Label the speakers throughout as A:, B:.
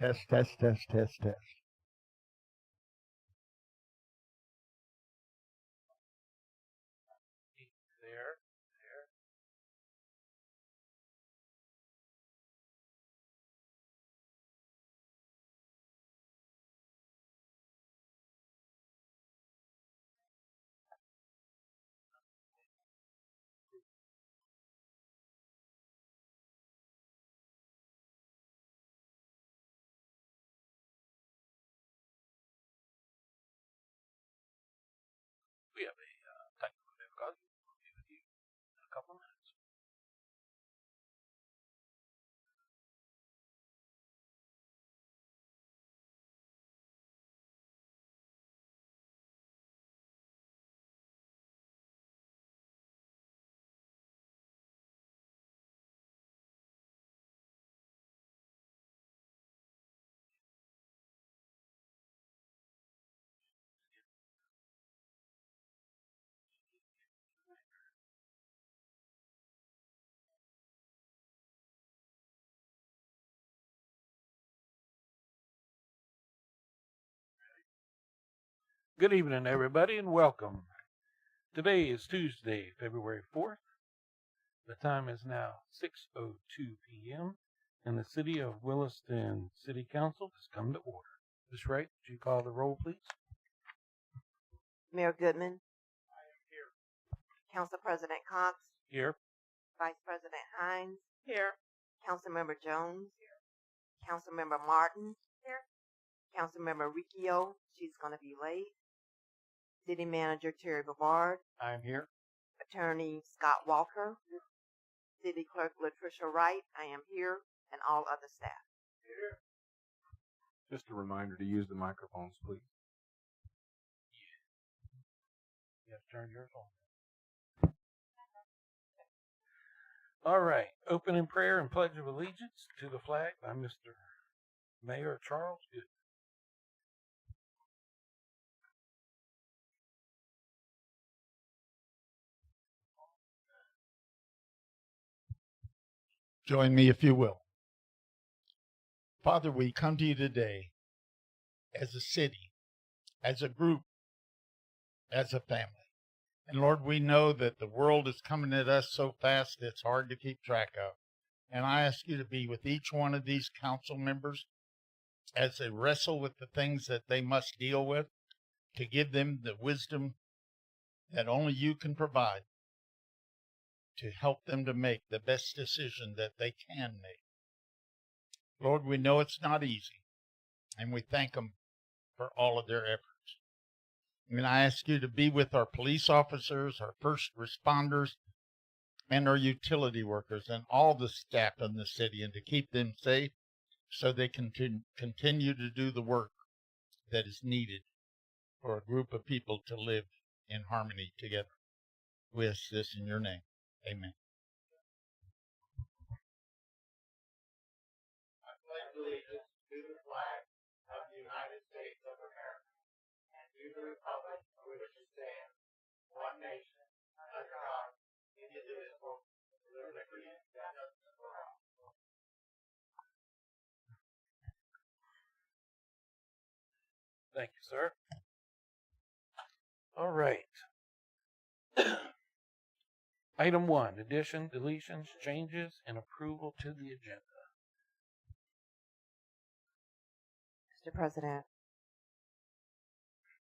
A: Test, test, test, test, test.
B: There, there. We have a technical difficulty. We'll be with you in a couple of minutes. Good evening, everybody, and welcome. Today is Tuesday, February 4th. The time is now 6:02 p.m., and the City of Williston City Council has come to order. Ms. Wright, would you call the roll, please?
C: Mayor Goodman. Council President Cox.
B: Here.
C: Vice President Hines. Here. Councilmember Jones. Here. Councilmember Martin. Here. Councilmember Riccio. She's going to be late. City Manager Terry Bavard.
B: I'm here.
C: Attorney Scott Walker. Here. City Clerk Latricia Wright. I am here. And all other staff.
B: Here.
D: Just a reminder to use the microphones, please.
B: You have to turn yours on. All right. Opening prayer and pledge of allegiance to the flag by Mr. Mayor Charles Good.
A: Join me if you will. Father, we come to you today as a city, as a group, as a family. And Lord, we know that the world is coming at us so fast it's hard to keep track of. And I ask you to be with each one of these council members as they wrestle with the things that they must deal with, to give them the wisdom that only you can provide to help them to make the best decision that they can make. Lord, we know it's not easy, and we thank them for all of their efforts. And I ask you to be with our police officers, our first responders, and our utility workers, and all the staff in the city, and to keep them safe so they can continue to do the work that is needed for a group of people to live in harmony together. We ask this in your name. Amen. I pledge allegiance to the flag of the United States of America and to the republic for which it stands, one nation, under God, indivisible, with liberty and justice for all.
B: Thank you, sir. All right. Item 1, addition, deletions, changes, and approval to the agenda.
C: Mr. President,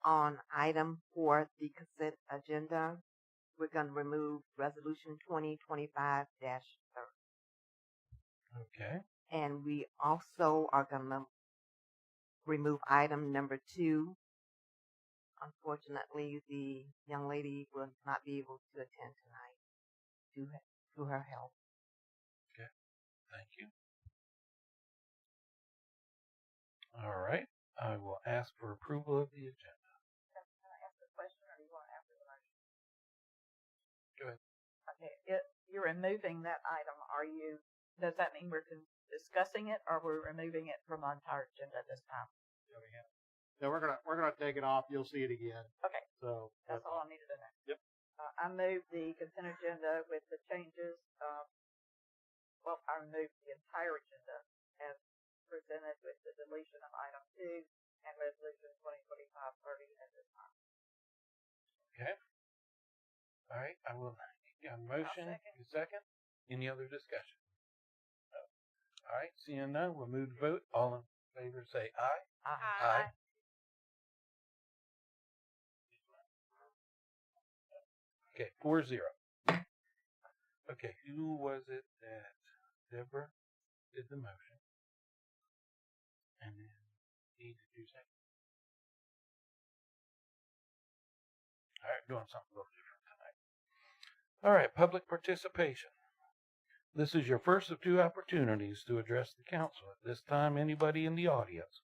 C: on item 4, the consent agenda, we're going to remove Resolution 2025-30.
B: Okay.
C: And we also are going to remove item number 2. Unfortunately, the young lady will not be able to attend tonight due to her health.
B: Okay. Thank you. All right. I will ask for approval of the agenda.
E: Can I ask a question, or do you want to ask the motion?
B: Go ahead.
E: Okay, you're removing that item. Does that mean we're discussing it, or we're removing it from the entire agenda this time?
F: So we're gonna take it off. You'll see it again.
E: Okay,
F: So
E: that's all I needed to know.
F: Yep.
E: I moved the consent agenda with the changes. I removed the entire agenda as presented with the deletion of item 2 and resolution 2025-30 at this time.
B: Okay. All right. I will get a motion.
E: second.
B: A second. Any other discussion? No. All right. Seeing none, we'll move to vote. All in favor say aye. Aye. Okay, 4-0. Okay, who was it that Deborah did the motion? And then he did you second? All right, doing something a little different tonight. All right, public participation. This is your first of 2 opportunities to address the council. At this time, anybody in the audience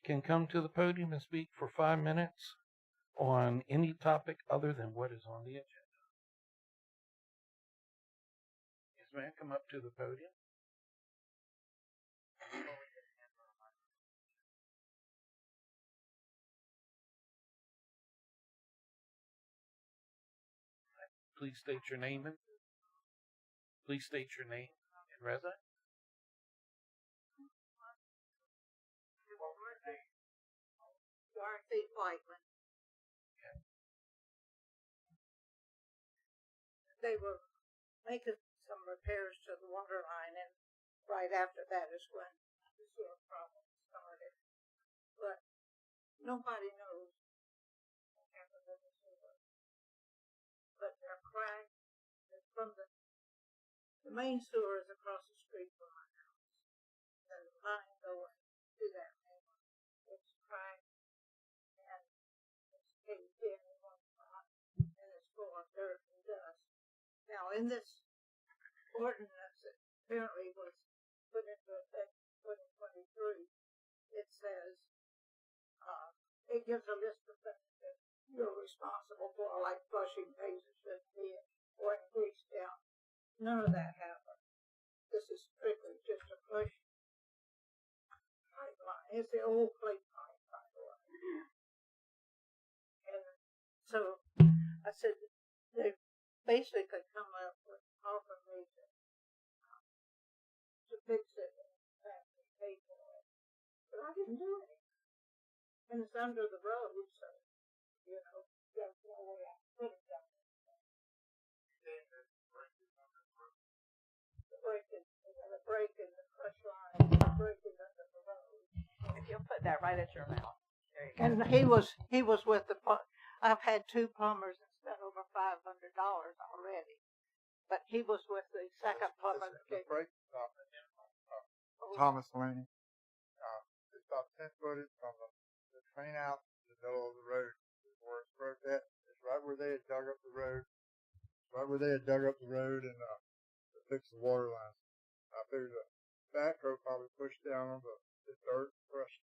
B: can come to the podium and speak for 5 minutes on any topic other than what is on the agenda. Yes, ma'am, come up to the podium. Please state your name and residence.
G: Dorothy Whiteman.
B: Okay.
G: They were making some repairs to the water line, and right after that is when the sewer problem started. But nobody knows what happened in the sewer. But they're cracked. It's from the main sewer is across the street from my house. The line going to that main one. It's cracked. And it's caved in one spot, and it's full of dirt and dust. Now, in this ordinance that apparently was put into effect in 2023, it says, it gives a list of things that you're responsible for, like flushing tasers that be or grease down. None of that happened. This is strictly just a flush pipeline. It's the old plate pipe, by the way. And so I said, they basically come up with offering me to fix it and have to pay for it. But I didn't do anything. And it's under the road, so, you know, there's no way I could have done it. The break in the crush line, the breaking under the road.
E: If you'll put that right at your mouth. There you go.
G: And he was with the, I've had 2 plumbers and spent over $500 already. But he was with the second plumber.
H: Thomas Laney. It's about 10 footage from the train out to the middle of the road where it's broke at. It's right where they had dug up the road. And to fix the water lines. I figured the backhoe probably pushed down on the dirt and crushed it.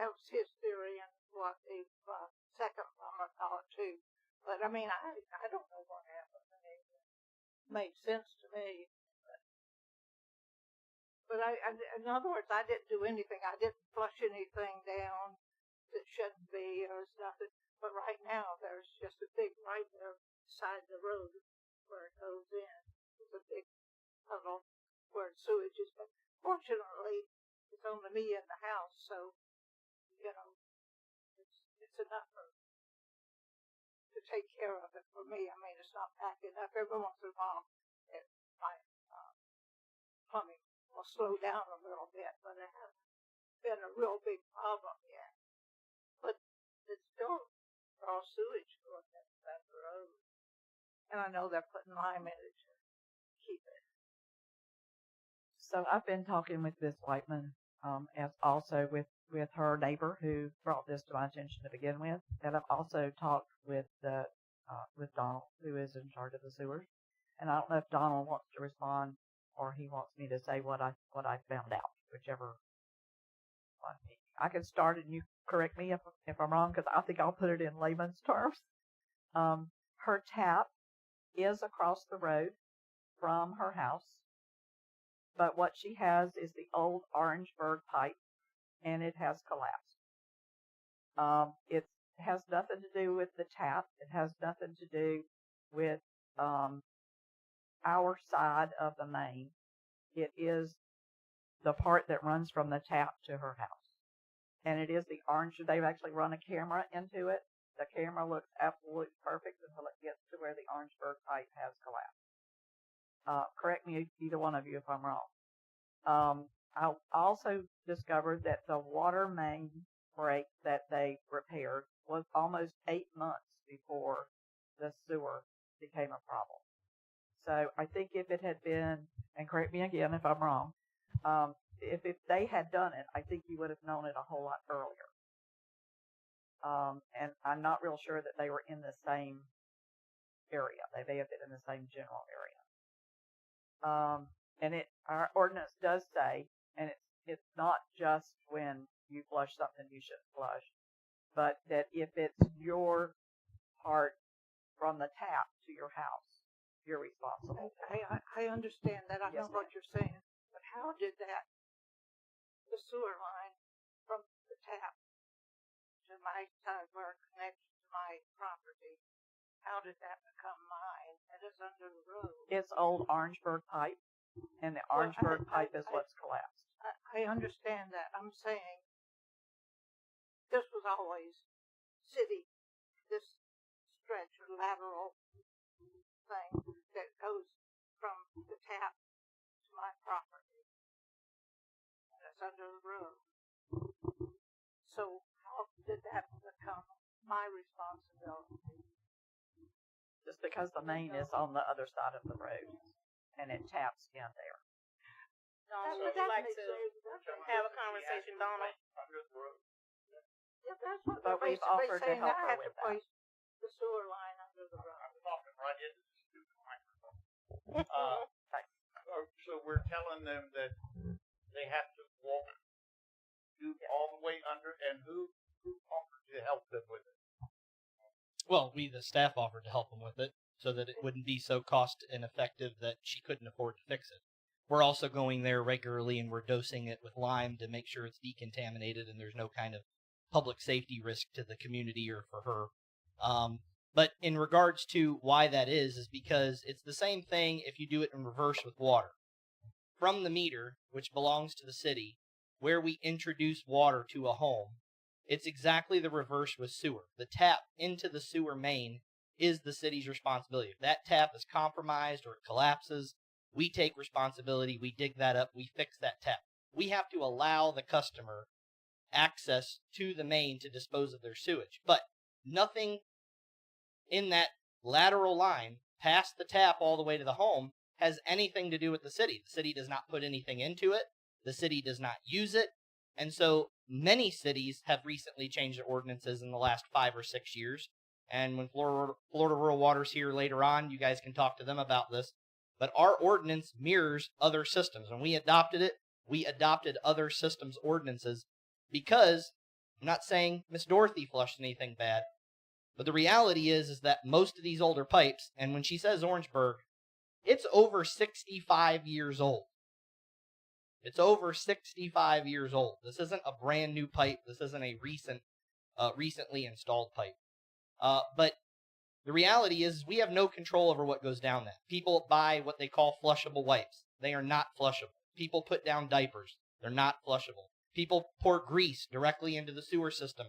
G: That was his theory and what the second plumber thought too. But I mean, I don't know what happened. I mean, it made sense to me. But in other words, I didn't do anything. I didn't flush anything down that shouldn't be. There was nothing. But right now, there's just a big right there beside the road where it goes in. There's a big tunnel where sewage is. But fortunately, it's only me in the house, so you know, it's enough to take care of it for me. I mean, it's not backing up. Every once in a while, my plumbing will slow down a little bit, but it hasn't been a real big problem yet. But it's still raw sewage going down that road. And I know they're putting lime in it to keep it.
E: So I've been talking with Ms. Whiteman, as also with her neighbor who brought this to my attention to begin with. And I've also talked with Donald, who is in charge of the sewers. And I don't know if Donald wants to respond or he wants me to say what I found out, whichever one. I can start and you correct me if I'm wrong, because I think I'll put it in layman's terms. Her tap is across the road from her house, but what she has is the old Orangeburg pipe, and it has collapsed. It has nothing to do with the tap. It has nothing to do with our side of the main. It is the part that runs from the tap to her house. And it is the orange. They've actually run a camera into it. The camera looks absolutely perfect until it gets to where the Orangeburg pipe has collapsed. Correct me, either one of you, if I'm wrong. I also discovered that the water main break that they repaired was almost 8 months before the sewer became a problem. So I think if it had been, and correct me again if I'm wrong, if they had done it, I think you would have known it a whole lot earlier. And I'm not real sure that they were in the same area. They may have been in the same general area. And our ordinance does say, and it's not just when you flush something you shouldn't flush, but that if it's your part from the tap to your house, you're responsible.
G: I understand that. I
E: Yes,
G: know what you're saying. But how did the sewer line from the tap to my side where it connects to my property, how did that become mine? It is under the road.
E: It's old Orangeburg pipe, and the Orangeburg pipe is what's collapsed.
G: I understand that. I'm saying this was always city, this stretch or lateral thing that goes from the tap to my property. That's under the road. So how did that become my responsibility?
E: Just because the main is on the other side of the road, and it taps in there.
G: That's
I: Would you like to have a conversation, Donald?
G: Yeah, that's what
E: But
G: they're
E: we've
G: basically
E: offered to
G: saying.
E: help
G: I
E: her
G: have
E: with
G: to
E: that.
G: place the sewer line under the road.
A: I'm talking right into the stupid microphone. So we're telling them that they have to walk all the way under, and who offered to help them with it?
J: Well, we, the staff, offered to help them with it so that it wouldn't be so cost ineffective that she couldn't afford to fix it. We're also going there regularly, and we're dosing it with lime to make sure it's decontaminated and there's no kind of public safety risk to the community or for her. But in regards to why that is because it's the same thing if you do it in reverse with water. From the meter, which belongs to the city, where we introduce water to a home, it's exactly the reverse with sewer. The tap into the sewer main is the city's responsibility. If that tap is compromised or it collapses, we take responsibility, we dig that up, we fix that tap. We have to allow the customer access to the main to dispose of their sewage. But nothing in that lateral line past the tap all the way to the home has anything to do with the city. The city does not put anything into it. The city does not use it. And so many cities have recently changed their ordinances in the last 5 or 6 years. And when Florida Rural Water's here later on, you guys can talk to them about this. But our ordinance mirrors other systems. When we adopted it, we adopted other systems' ordinances because I'm not saying Miss Dorothy flushed anything bad, but the reality is that most of these older pipes, and when she says Orangeburg, it's over 65 years old. It's over 65 years old. This isn't a brand new pipe. This isn't a recently installed pipe. But the reality is we have no control over what goes down that. People buy what they call flushable wipes. They are not flushable. People put down diapers. They're not flushable. People pour grease directly into the sewer system.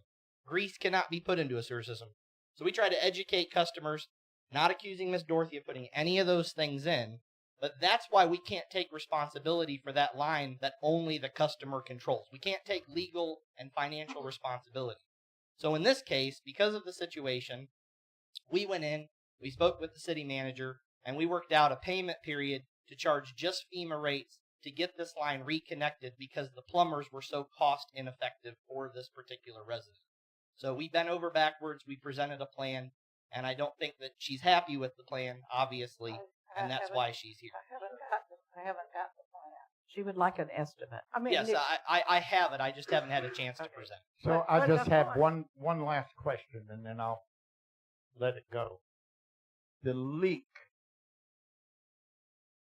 J: Grease cannot be put into a sewer system. So we try to educate customers, not accusing Miss Dorothy of putting any of those things in, but that's why we can't take responsibility for that line that only the customer controls. We can't take legal and financial responsibility. So in this case, because of the situation, we went in, we spoke with the city manager, and we worked out a payment period to charge just FEMA rates to get this line reconnected because the plumbers were so cost ineffective for this particular resident. So we bent over backwards, we presented a plan, and I don't think that she's happy with the plan, obviously, and that's why she's here.
G: I haven't got the plan.
E: She would like an estimate.
G: I mean,
J: Yes, I have it. I just haven't had a chance to present.
A: So
G: But-
A: I
G: but
A: just
G: the
A: have
G: point-
A: one last question, and then I'll let it go. The leak,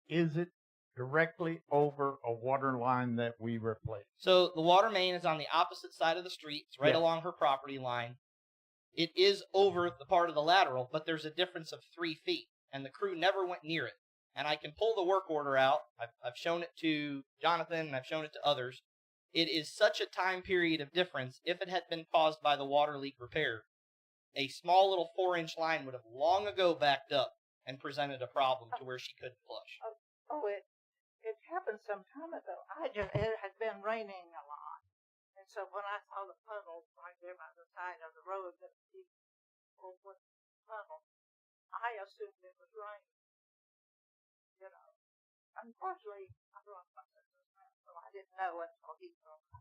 A: is it directly over a water line that we replaced?
J: So the water main is on the opposite side of the street. It's right
A: Yes.
J: along her property line. It is over the part of the lateral, but there's a difference of 3 feet, and the crew never went near it. and I can pull the work order out. I've shown it to Jonathan, and I've shown it to others. It is such a time period of difference. If it had been caused by the water leak repair, a small little 4-inch line would have long ago backed up and presented a problem to where she couldn't flush.
G: Oh, it happened some time ago. It had been raining a lot, and so when I saw the puddle right there by the side of the road that was the puddle, I assumed it was rain. You know, unfortunately, I lost my sister's man, so I didn't know until he told me.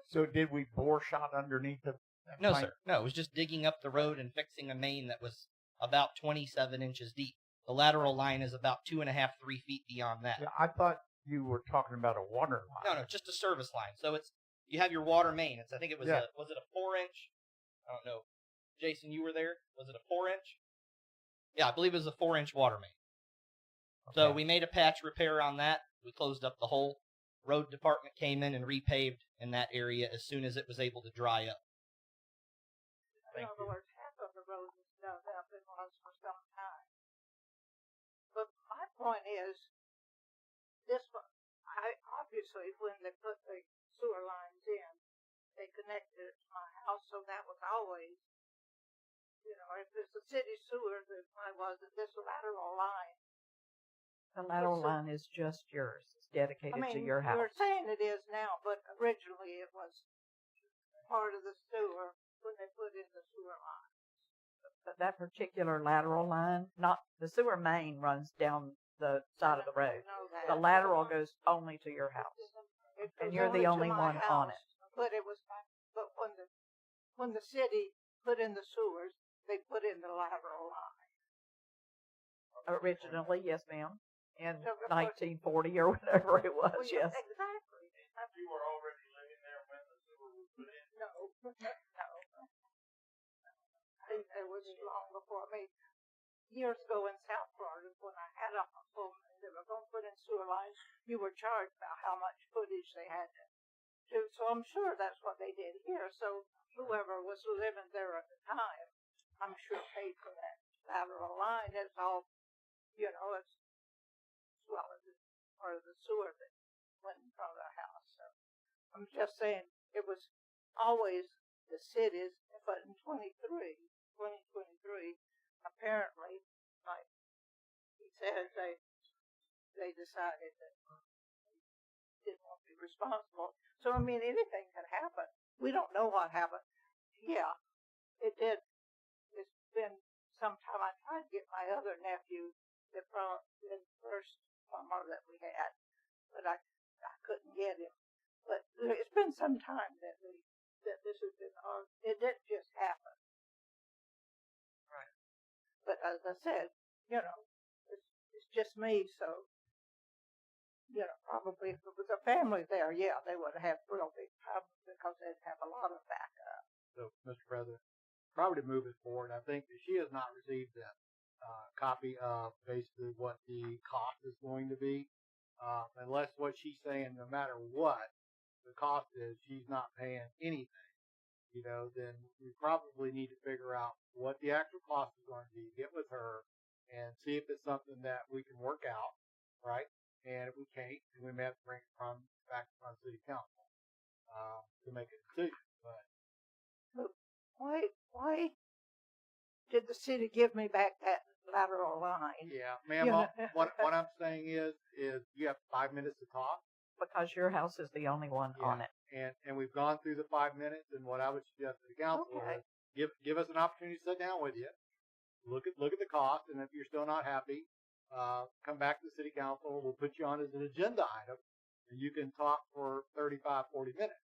A: So did we bore shot underneath the?
J: No, sir. No, it was just digging up the road and fixing a main that was about 27 inches deep. The lateral line is about 2.5, 3 feet beyond that.
A: Yeah, I thought you were talking about a water line.
J: No, just a service line. So it's you have your water main. I think it was was it a 4-inch? I don't know. Jason, you were there. Was it a 4-inch? Yeah, I believe it was a 4-inch water main. Okay. So we made a patch repair on that. We closed up the hole. Road department came in and repaved in that area as soon as it was able to dry up.
G: In other words, half of the road was dug up and was for some time. But my point is, this one, obviously when they put the sewer lines in, they connected it to my house, so that was always, you know, if it's a city sewer, then why wasn't this lateral line?
E: The lateral line is just yours. It's dedicated to your house.
G: You're saying it is now, but originally it was part of the sewer when they put in the sewer line.
E: But that particular lateral line, not the sewer main runs down the side of the road. The lateral goes only to your house, and you're the only one on it.
G: But when the city put in the sewers, they put in the lateral line.
E: Originally, yes, ma'am. In 1940 or whatever it was, yes.
G: Exactly.
F: You were already living there when the sewer was put in?
G: No. It was long before me. Years ago in South Florida, when I had a home and they were going to put in sewer lines, you were charged about how much footage they had to do. So I'm sure that's what they did here. So whoever was living there at the time, I'm sure paid for that lateral line. It's all, you know, as well as part of the sewer that went in front of the house. So I'm just saying it was always the cities, but in 2023, apparently, like he says, they decided that they didn't want to be responsible. So, I mean, anything can happen. We don't know what happened. Yeah, it did. It's been some time. I tried to get my other nephew the first summer that we had, but I couldn't get him. But it's been some time that this has been on. It didn't just happen. Right. But as I said, you know, it's just me, so, you know, probably if it was a family there, yeah, they would have real big problems because they'd have a lot of backup.
F: So, Mr. President, probably to move it forward, I think that she has not received a copy of basically what the cost is going to be. Unless what she's saying, no matter what the cost is, she's not paying anything, you know, then we probably need to figure out what the actual cost is going to be, get with her, and see if it's something that we can work out, right? And if we can't, then we may have to bring it back from City Council to make a decision. But
G: why did the city give me back that lateral line?
F: Yeah, ma'am. What I'm saying is you have 5 minutes to talk.
E: Because your house is the only one on it.
F: And we've gone through the 5 minutes, and what I would suggest to the council is give us an opportunity to sit down with you, look at the cost, and if you're still not happy, come back to the city council. We'll put you on as an agenda item, and you can talk for 35, 40 minutes.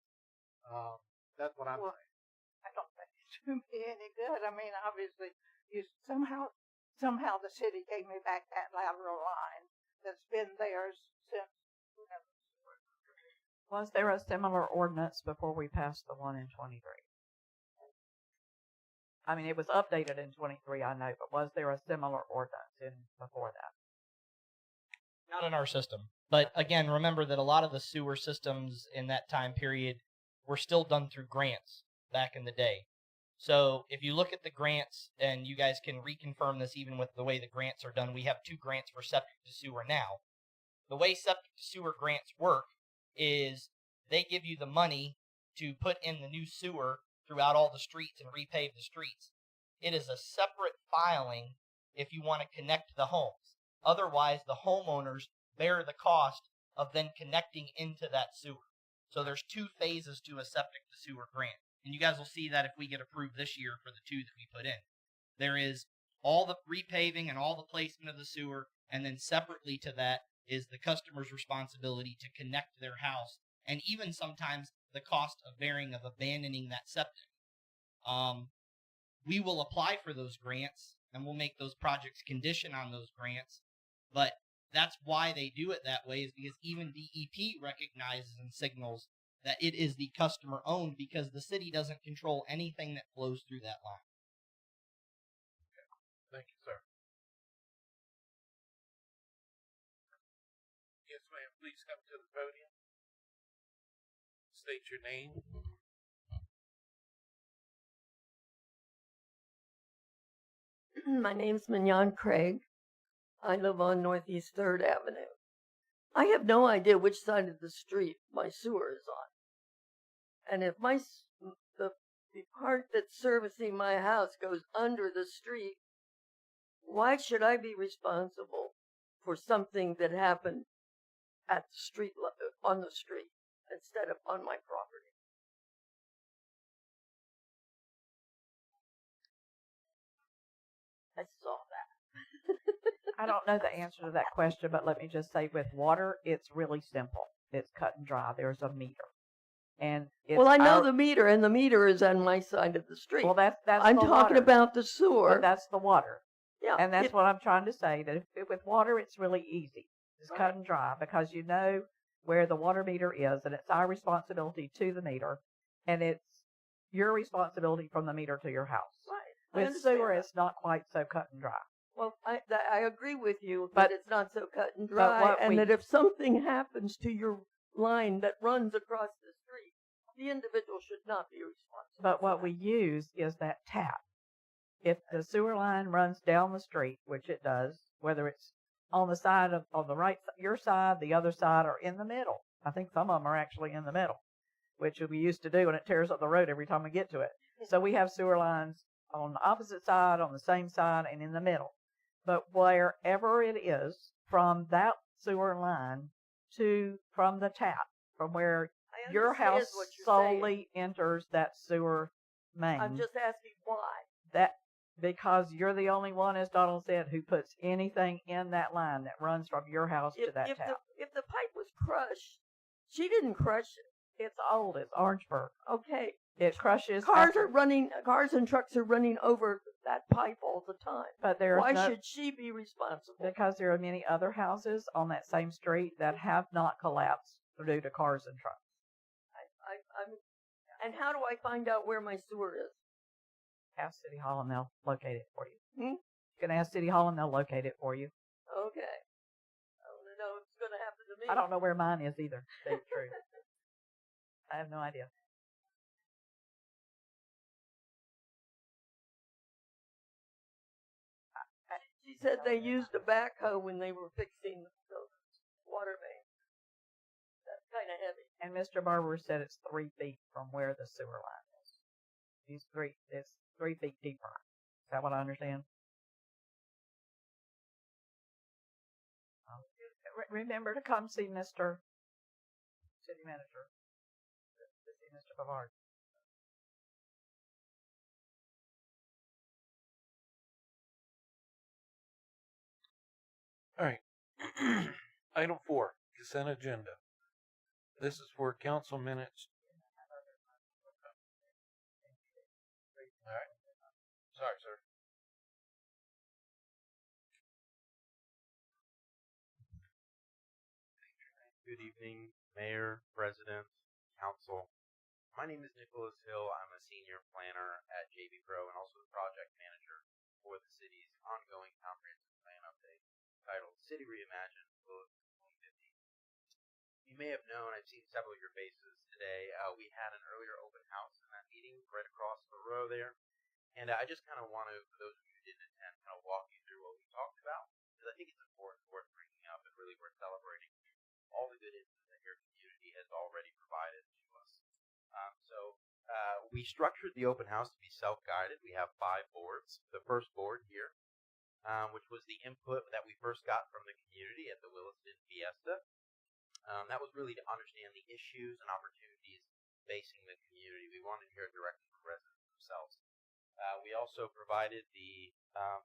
F: That's what I'm saying.
G: I don't think it's doing me any good. I mean, obviously, you somehow the city gave me back that lateral line that's been theirs since.
E: Was there a similar ordinance before we passed the one in 23? I mean, it was updated in 23, I know, but was there a similar ordinance before that?
J: Not in our system. But again, remember that a lot of the sewer systems in that time period were still done through grants back in the day. So if you look at the grants, and you guys can reconfirm this even with the way the grants are done, we have 2 grants for septic to sewer now. The way septic to sewer grants work is they give you the money to put in the new sewer throughout all the streets and repave the streets. It is a separate filing if you want to connect the homes. Otherwise, the homeowners bear the cost of then connecting into that sewer. So there's 2 phases to a septic to sewer grant. And you guys will see that if we get approved this year for the 2 that we put in. There is all the repaving and all the placement of the sewer, and then separately to that is the customer's responsibility to connect their house, and even sometimes the cost of bearing of abandoning that septic. We will apply for those grants, and we'll make those projects condition on those grants, but that's why they do it that way, is because even DEP recognizes and signals that it is the customer owned, because the city doesn't control anything that flows through that line.
B: Thank you, sir. Yes, ma'am. Please come to the podium. State your name.
K: My name's Mignon Craig. I live on Northeast 3rd Avenue. I have no idea which side of the street my sewer is on. And if the part that's servicing my house goes under the street, why should I be responsible for something that happened at the street on the street instead of on my property? I saw that.
E: I don't know the answer to that question, but let me just say with water, it's really simple. It's cut and dry. There's a meter. And it's
K: well, I know the meter, and the meter is on my side of the street.
E: Well, that's
K: I'm
E: the
K: talking
E: water.
K: about the sewer.
E: But that's the water.
K: Yeah.
E: And that's what I'm trying to say, that with water, it's really easy. It's
K: Right.
E: cut and dry, because you know where the water meter is, and it's our responsibility to the meter, and it's your responsibility from the meter to your house.
K: Right. I
E: With sewer,
K: understand
E: it's not quite so cut and dry.
K: Well, I agree with you
E: But-
K: that it's not so cut and
E: but
K: dry,
E: what
K: and
E: we-
K: that if something happens to your line that runs across the street, the individual should not be responsible.
E: But what we use is that tap. If the sewer line runs down the street, which it does, whether it's on the side on the right, your side, the other side, or in the middle. I think some of them are actually in the middle, which we used to do, and it tears up the road every time we get to it. So we have sewer lines on the opposite side, on the same side, and in the middle. But wherever it is, from that sewer line from the tap, from where
K: I
E: your
K: understand
E: house
K: what you're
E: solely enters that sewer main.
K: I'm just asking why.
E: Because you're the only one, as Donald said, who puts anything in that line that runs from your house to that tap.
K: If the pipe was crushed, she didn't crush it.
E: It's old. It's Orangeburg.
K: Okay.
E: It crushes.
K: Cars and trucks are running over that pipe all the time.
E: But there's
K: why should she be responsible?
E: Because there are many other houses on that same street that have not collapsed due to cars and trucks.
K: And how do I find out where my sewer is?
E: Ask City Hall and they'll locate it for you.
K: Hmm?
E: You can ask City Hall and they'll locate it for you.
K: Okay. I want to know if it's going to happen to me.
E: I don't know where mine is either, to tell you the truth. I have no idea.
K: She said they used a backhoe when they were fixing the water main. That's kind of heavy.
E: And Mr. Barber said it's 3 feet from where the sewer line is. It's 3 feet deeper. Is that what I understand? Remember to come see Mr. City Manager. To see Mr. Bavard.
B: All right. Item 4, consent agenda. This is for council minutes. All right. Sorry, sir.
L: Good evening, Mayor, President, Council. My name is Nicholas Hill. I'm a senior planner at JV Pro and also the project manager for the city's ongoing comprehensive plan update titled City Reimagined Willis 2050. You may have known, I've seen several of your faces today. We had an earlier open house in that meeting right across the row there. And I just kind of want to, for those of you who didn't attend, kind of walk you through what we talked about, because I think it's important, worth bringing up, and really worth celebrating all the good input that your community has already provided to us. We structured the open house to be self-guided. We have 5 boards. The first board here, which was the input that we first got from the community at the Williston Fiesta. That was really to understand the issues and opportunities facing the community. We wanted to hear directly from residents themselves. We also provided the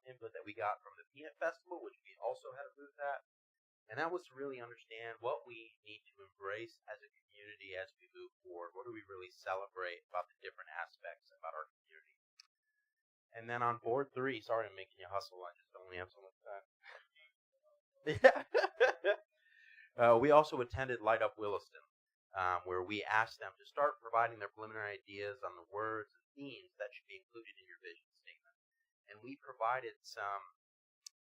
L: input that we got from the Peanut Festival, which we also had a booth at. And that was to really understand what we need to embrace as a community as we move forward. What do we really celebrate about the different aspects about our community? And then on board 3, sorry I'm making you hustle, I just only have so much time. Yeah. We also attended Light Up Williston, where we asked them to start providing their preliminary ideas on the words and themes that should be included in your vision statement. And we provided some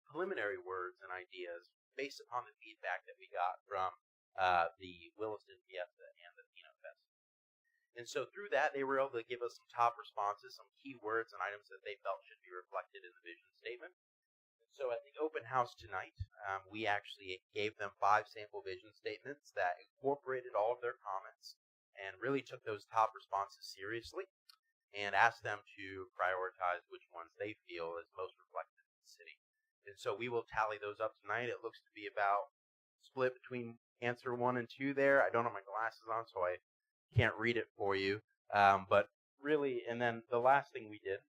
L: preliminary words and ideas based upon the feedback that we got from the Williston Fiesta and the Peanut Fest. And so through that, they were able to give us some top responses, some key words and items that they felt should be reflected in the vision statement. So at the open house tonight, we actually gave them 5 sample vision statements that incorporated all of their comments and really took those top responses seriously and asked them to prioritize which ones they feel is most reflective of the city. And so we will tally those up tonight. It looks to be about split between answer 1 and 2 there. I don't have my glasses on, so I can't read it for you. But really, and then the last thing we did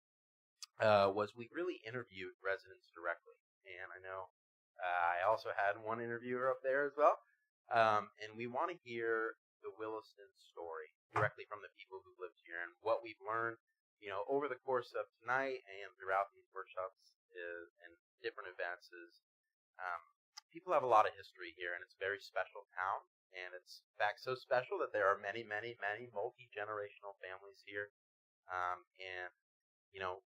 L: was we really interviewed residents directly. And I know I also had one interviewer up there as well. And we want to hear the Williston story directly from the people who lived here and what we've learned, over the course of tonight and throughout these workshops and different events is people have a lot of history here, and it's a very special town. And it's, in fact, so special that there are many, many, many multi-generational families here.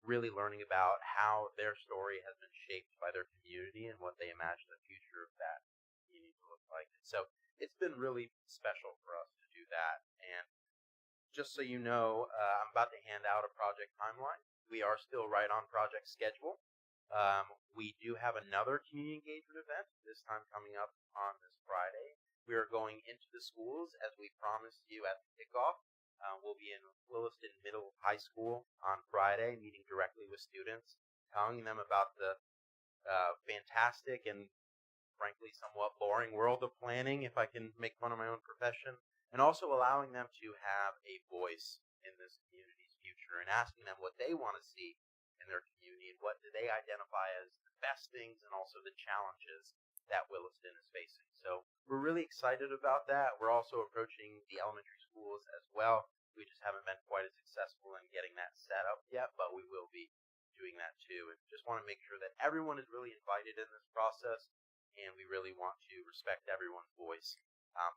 L: Really learning about how their story has been shaped by their community and what they imagine the future of that community to look like. And so it's been really special for us to do that. And just so you know, I'm about to hand out a project timeline. We are still right on project schedule. We do have another community engagement event, this time coming up on this Friday. We are going into the schools, as we promised you at the kickoff. We'll be in Williston Middle High School on Friday, meeting directly with students, telling them about the fantastic and frankly somewhat boring world of planning, if I can make fun of my own profession, and also allowing them to have a voice in this community's future and asking them what they want to see in their community and what do they identify as the best things and also the challenges that Williston is facing. So we're really excited about that. We're also approaching the elementary schools as well. We just haven't been quite as successful in getting that set up yet, but we will be doing that too. And just want to make sure that everyone is really invited in this process, and we really want to respect everyone's voice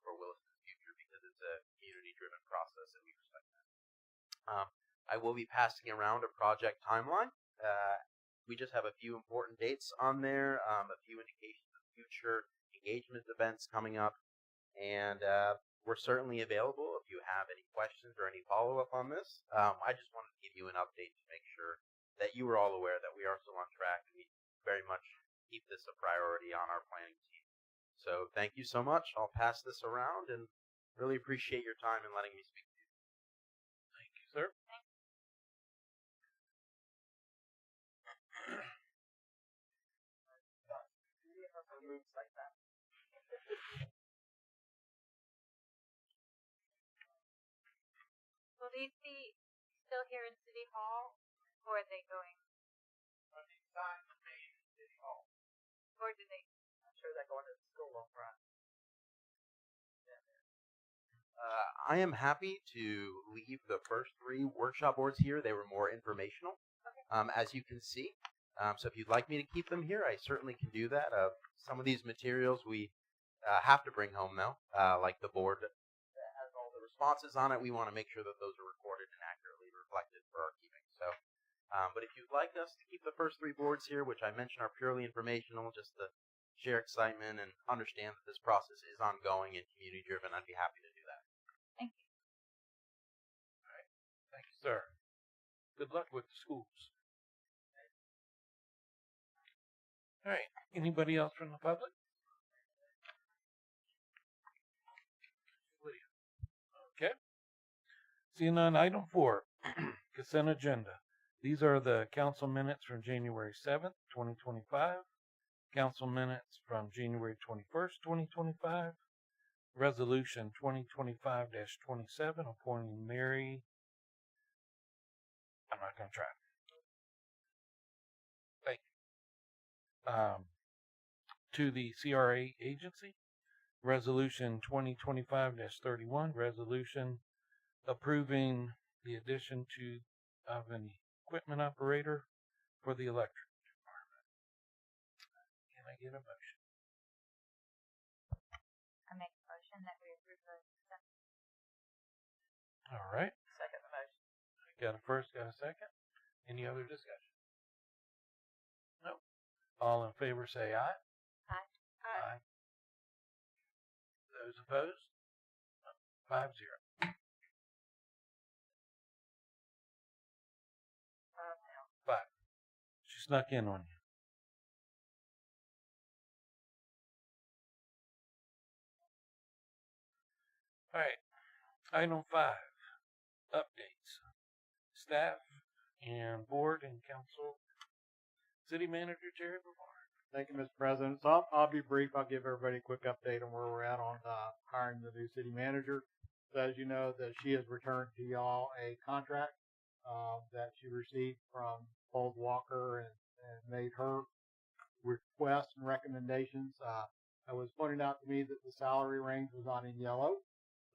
L: for Williston's future because it's a community-driven process, and we respect that. I will be passing around a project timeline. We just have a few important dates on there, a few indications of future engagement events coming up, and we're certainly available if you have any questions or any follow-up on this. I just wanted to give you an update to make sure that you were all aware that we are still on track, and we very much keep this a priority on our planning team. So thank you so much. I'll pass this around and really appreciate your time and letting me speak to you.
B: Thank you, sir.
M: Will these be still here in City Hall, or are they going?
H: City Hall.
M: Or do they?
E: I'm sure they're going to the school on Friday.
L: I am happy to leave the first 3 workshop boards here. They were more informational, as you can see. So if you'd like me to keep them here, I certainly can do that. Some of these materials we have to bring home, though, like the board that has all the responses on it. We want to make sure that those are recorded and accurately reflected for our keeping. So, but if you'd like us to keep the first 3 boards here, which I mentioned are purely informational, just to share excitement and understand that this process is ongoing and community-driven, I'd be happy to do that.
M: Thank you.
B: All right. Thank you, sir. Good luck with the schools. All right. Anybody else from the public? Okay. Seeing none, item 4, consent agenda. These are the council minutes from January 7th, 2025, council minutes from January 21st, 2025, resolution 2025-27 appointing Mary. I'm not going to try. Thank you. To the CRA agency, resolution 2025-31, resolution approving the addition of an equipment operator for the electric department. Can I get a motion?
M: I make a motion that we approve the consent.
B: All right.
E: Second the motion.
B: Got a first, got a second. Any other discussion? No. All in favor say aye.
M: Aye.
B: Aye. Those opposed? 5-0. Five. She snuck in on you. All right. Item 5. Updates. Staff and board and council. City Manager Jerry Brevard.
F: Thank you, Mr. President. So I'll be brief. I'll give everybody a quick update on where we're at on hiring the new city manager. So as you know, that she has returned to y'all a contract that she received from Fold Walker and made her requests and recommendations. It was pointed out to me that the salary range was on in yellow.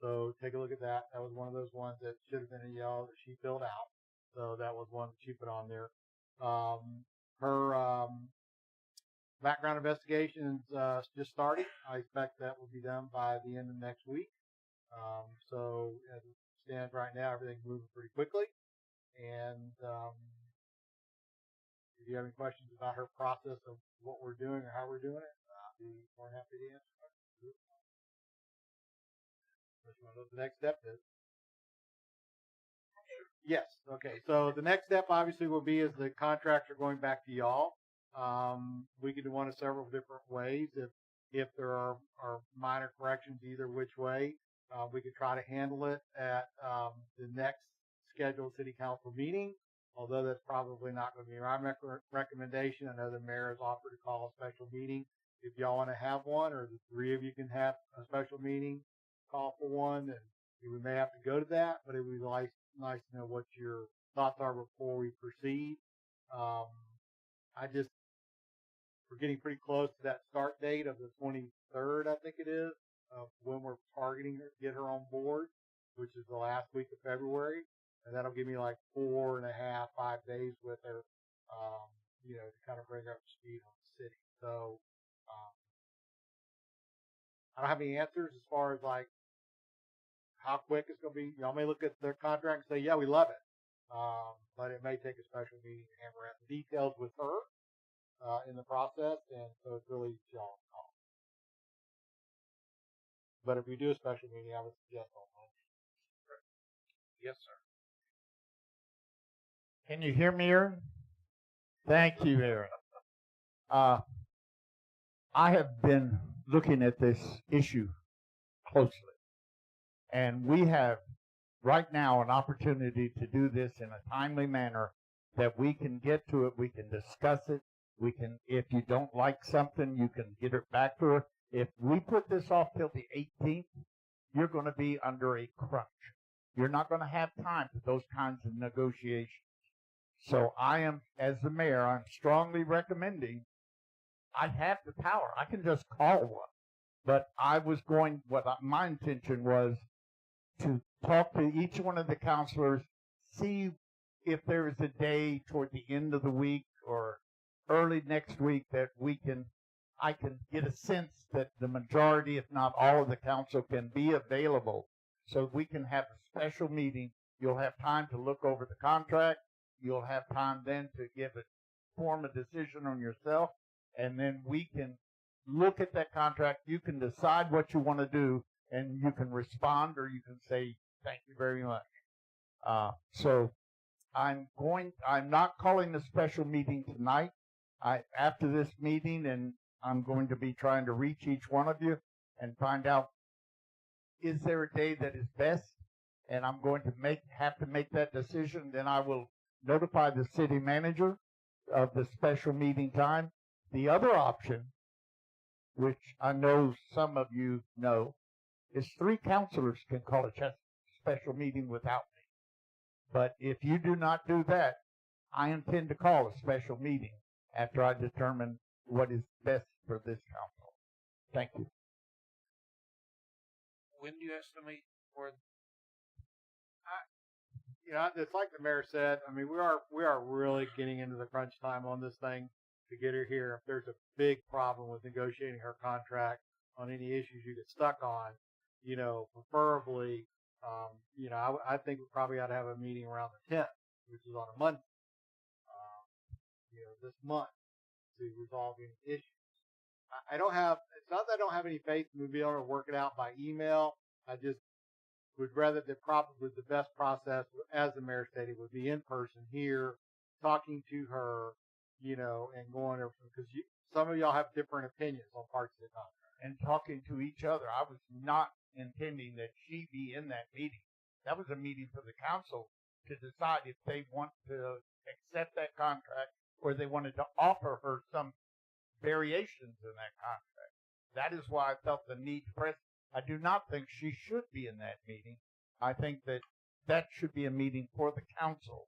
F: So take a look at that. That was one of those ones that should have been in yellow that she filled out. So that was one that she put on there. Her background investigations just started. I expect that will be done by the end of next week. So as it stands right now, everything's moving pretty quickly. And if you have any questions about her process of what we're doing or how we're doing it, I'll be more happy to answer questions. What the next step is. Yes. Okay. So the next step obviously will be is the contracts are going back to y'all. We can do one of several different ways. If there are minor corrections either which way, we could try to handle it at the next scheduled city council meeting. Although that's probably not going to be my recommendation. I know the mayor has offered to call a special meeting. If y'all want to have one, or the three of you can have a special meeting, call for one, and we may have to go to that. But it would be nice to know what your thoughts are before we proceed. We're getting pretty close to that start date of the 23rd, I think it is, of when we're targeting her, get her on board, which is the last week of February. And that'll give me like 4.5, 5 days with her, to kind of bring her up to speed on the city. So, I don't have any answers as far as like how quick it's going to be. Y'all may look at their contract and say, yeah, we love it. But it may take a special meeting to hammer out the details with her, in the process. And so it's really y'all's call. But if we do a special meeting, I would suggest on Monday.
B: Yes, sir.
A: Can you hear me, Aaron? Thank you, Aaron. I have been looking at this issue closely, and we have right now an opportunity to do this in a timely manner that we can get to it, we can discuss it, we can, if you don't like something, you can get it back to her. If we put this off till the 18th, you're going to be under a crunch. You're not going to have time for those kinds of negotiations. So I am, as the mayor, I'm strongly recommending, I have the power. I can just call one. But my intention was to talk to each one of the counselors, see if there is a day toward the end of the week or early next week that I can get a sense that the majority, if not all of the council, can be available so we can have a special meeting. You'll have time to look over the contract. You'll have time then to form a decision on yourself, and then we can look at that contract. You can decide what you want to do, and you can respond or you can say, thank you very much. So I'm not calling a special meeting tonight. after this meeting, and I'm going to be trying to reach each one of you and find out, is there a day that is best? And I'm going to have to make that decision. Then I will notify the city manager of the special meeting time. The other option, which I know some of you know, is 3 counselors can call a special meeting without me. But if you do not do that, I intend to call a special meeting after I determine what is best for this council. Thank you.
B: When do you estimate for?
F: It's like the mayor said. I mean, we are really getting into the crunch time on this thing to get her here. If there's a big problem with negotiating her contract on any issues you get stuck on, preferably, I think we probably ought to have a meeting around the 10th, which is on a Monday, this month, to resolve any issues. It's not that I don't have any faith in we'll be able to work it out by email. I just would rather that probably the best process, as the mayor stated, would be in person here, talking to her, and going over, because some of y'all have different opinions on parts of the contract.
A: And talking to each other. I was not intending that she be in that meeting. That was a meeting for the council to decide if they want to accept that contract or they wanted to offer her some variations in that contract. That is why I felt the need to press. I do not think she should be in that meeting. I think that should be a meeting for the council.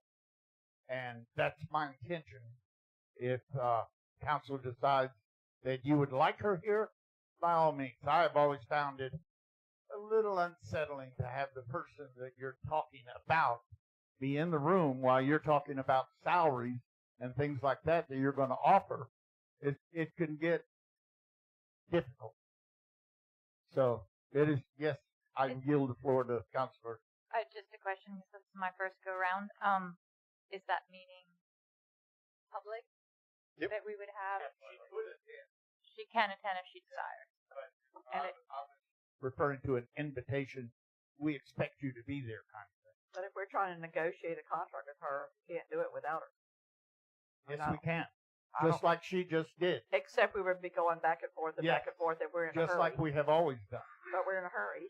A: And that's my intention. If council decides that you would like her here, by all means. I have always found it a little unsettling to have the person that you're talking about be in the room while you're talking about salaries and things like that you're going to offer. It can get difficult. So it is, yes, I yield the floor to Councilor.
M: Just a question, because this is my first go round. Is that meeting public?
A: Yep.
M: That we would have?
A: She could attend.
M: She can attend if she desires.
A: I was referring to an invitation. We expect you to be there kind of thing.
E: But if we're trying to negotiate a contract with her, we can't do it without her.
A: Yes, we can. Just like she just did.
E: Except we would be going back and forth and back and forth, and we're in a hurry.
A: Just like we have always done.
E: But we're in a hurry.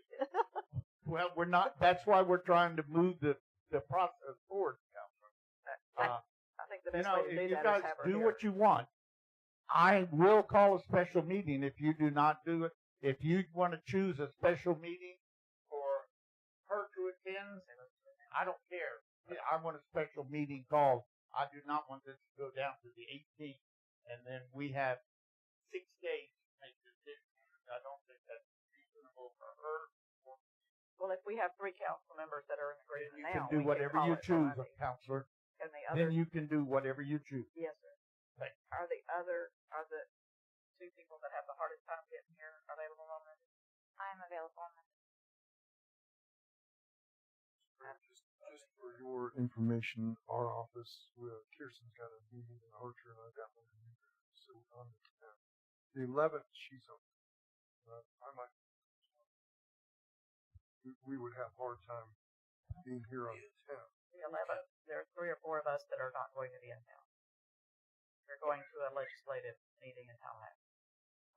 A: Well, we're not. That's why we're trying to move the process forward, Councilor.
E: I think the best way to do
A: if you
E: that
A: guys
E: is have her
A: do
E: here.
A: what you want, I will call a special meeting if you do not do it. If you want to choose a special meeting for her to attend, I don't care. I want a special meeting called. I do not want this to go down to the 18th, and then we have 6 days to make decisions. I don't think that's reasonable for her.
E: Well, if we have 3 council members that are in agreement
A: You
E: now,
A: can do
E: we
A: whatever
E: can call
A: you
E: it
A: choose,
E: Friday.
A: Councilor.
E: And the
A: Then
E: other,
A: you can do whatever you choose.
E: yes, sir.
A: Thank you.
E: Are the 2 people that have the hardest time getting here available on Monday?
M: I'm available on Monday.
N: Just for your information, our office, Kirsten's got a meeting in Archer, and I've got one in Newberry. So on the 11th, she's on. I might. We would have a hard time being here on the 10th.
E: The 11th, there are 3 or 4 of us that are not going to be in town. We're going to a legislative meeting in Tallahassee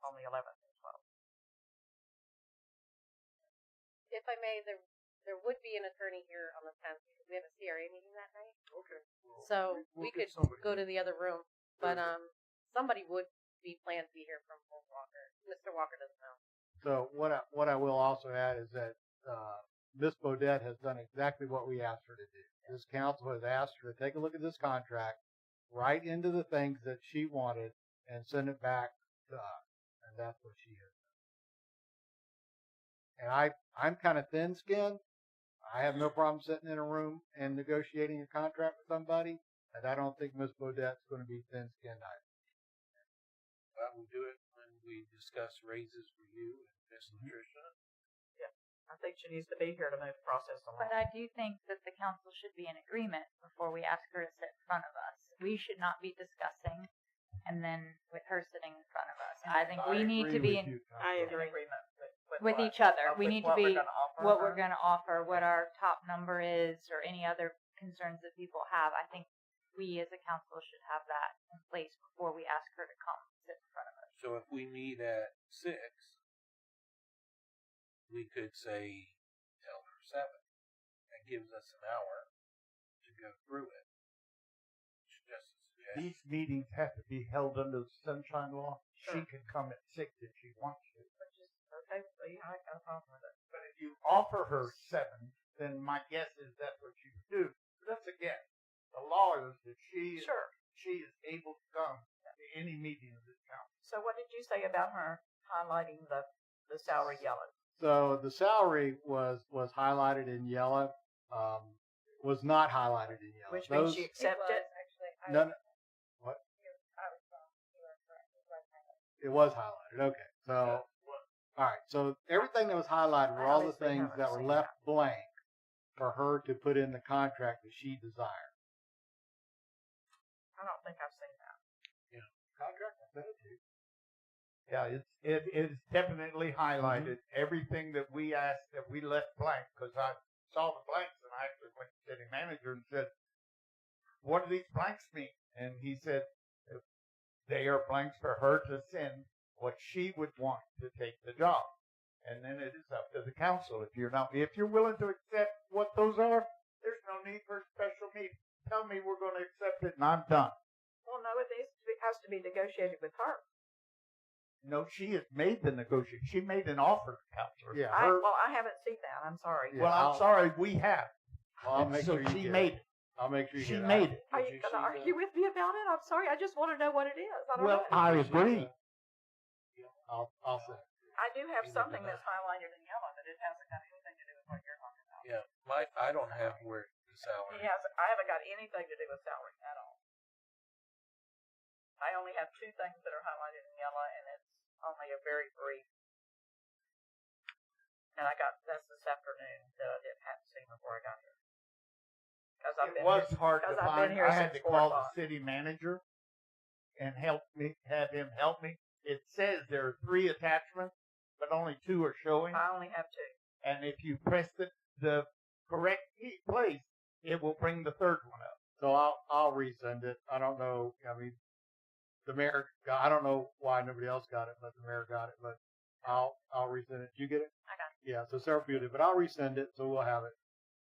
E: on the 11th and 12th.
I: If I may, there would be an attorney here on the 10th because we have a CRA meeting that night.
N: Okay. Well,
I: So
N: we'll
I: we
N: get
I: could
N: somebody
I: go
N: here.
I: to the other room, but somebody would be planned to be here from Fort Walker. Mr. Walker doesn't know.
F: So what I will also add is that Miss Bodette has done exactly what we asked her to do. This council has asked her to take a look at this contract, write into the things that she wanted, and send it back to us. And that's what she has done. And I'm kind of thin-skinned. I have no problem sitting in a room and negotiating a contract with somebody, and I don't think Miss Bodette's going to be thin-skinned either.
B: Well, we'll do it when we discuss raises for you and Miss Latricia.
E: Yeah, I think she needs to be here to move the process along.
M: But I do think that the council should be in agreement before we ask her to sit in front of us. We should not be discussing and then with her sitting in front of us. I think we need to be in
E: agreement
M: with
E: what?
M: each other.
E: Of
M: We
E: with
M: need
E: what
M: to be
E: we're gonna offer
M: what
E: her?
M: we're going to offer, what our top number is, or any other concerns that people have. I think we as a council should have that in place before we ask her to come sit in front of us.
B: So if we meet at 6, we could say, tell her 7. That gives us an hour to go through it. Just a suggestion.
A: These meetings have to be held under the Sunshine Law. She can come at 6 if she wants to.
E: Which is okay with me. I got a problem with it.
A: But if you offer her 7, then my guess is that's what you do. But that's again, the law is that she is able to come to any meeting of this council.
E: So what did you say about her highlighting the salary yellow?
F: So the salary was highlighted in yellow. Was not highlighted in yellow.
E: Which means she accepted it?
F: No, what? It was highlighted. Okay. So, all right. So everything that was highlighted were all the things that were left blank for her to put in the contract that she desired.
E: I don't think I've seen that.
F: Yeah. Contract? I sent it to you.
A: Yeah, it is definitely highlighted. Everything that we asked, that we left blank, because I saw the blanks and I actually went to the city manager and said, what do these blanks mean? And he said, they are blanks for her to send what she would want to take the job. And then it is up to the council. If you're willing to accept what those are, there's no need for a special meeting. Tell me we're going to accept it and I'm done.
E: Well, no, it has to be negotiated with her.
A: No, she has made the negotiation. She made an offer to council.
F: Yeah.
E: I haven't seen that. I'm sorry.
A: Yeah, I'm sorry, we have.
F: Well, I'll make
A: so
F: sure you
A: she
F: get
A: made it.
F: I'll make sure you
A: She
F: get
A: made
F: it.
A: it.
E: Are you going to argue with me about it? I'm sorry. I just want to know what it is. I don't
A: Well,
E: know.
A: I agree.
F: I'll say.
E: I do have something that's highlighted in yellow, but it hasn't got anything to do with what you're talking about.
B: Yeah, I don't have where the salary.
E: I haven't got anything to do with salary at all. I only have 2 things that are highlighted in yellow, and it's only a very brief. And that's this afternoon that I hadn't seen before I got here.
A: It was hard to find. I had to call the city manager and have him help me. It says there are 3 attachments, but only 2 are showing.
E: I only have 2.
A: And if you press the correct place, it will bring the 3rd one up.
F: So I'll resend it. I don't know. I mean, the mayor I don't know why nobody else got it, but the mayor got it. But I'll resend it. Did you get it?
M: I got it.
F: Yeah. So several people did, but I'll resend it, so we'll have it.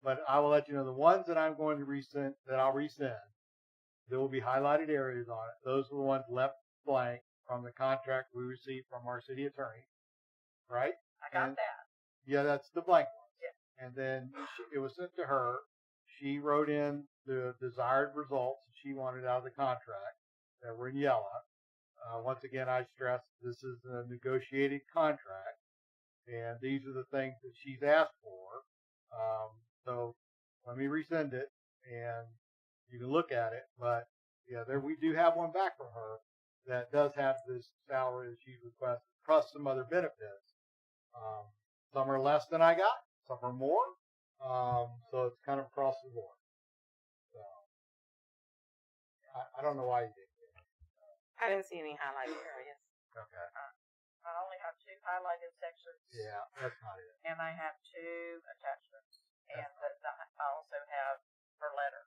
F: But I will let you know the ones that I'm going to resend, that I'll resend. There will be highlighted areas on it. Those are the ones left blank from the contract we received from our city attorney. Right?
E: I got that.
F: Yeah, that's the blank one.
E: Yeah.
F: And then it was sent to her. She wrote in the desired results she wanted out of the contract that were in yellow. Once again, I stress this is a negotiated contract, and these are the things that she's asked for. So let me resend it, and you can look at it. But yeah, we do have one back from her that does have this salary that she's requested, plus some other benefits. Some are less than I got, some are more. So it's kind of across the board. So I don't know why you didn't get it.
C: I didn't see any highlighted areas.
F: Okay.
E: I only have 2 highlighted sections.
F: Yeah, that's not it.
E: And I have 2 attachments. And I also have her letter.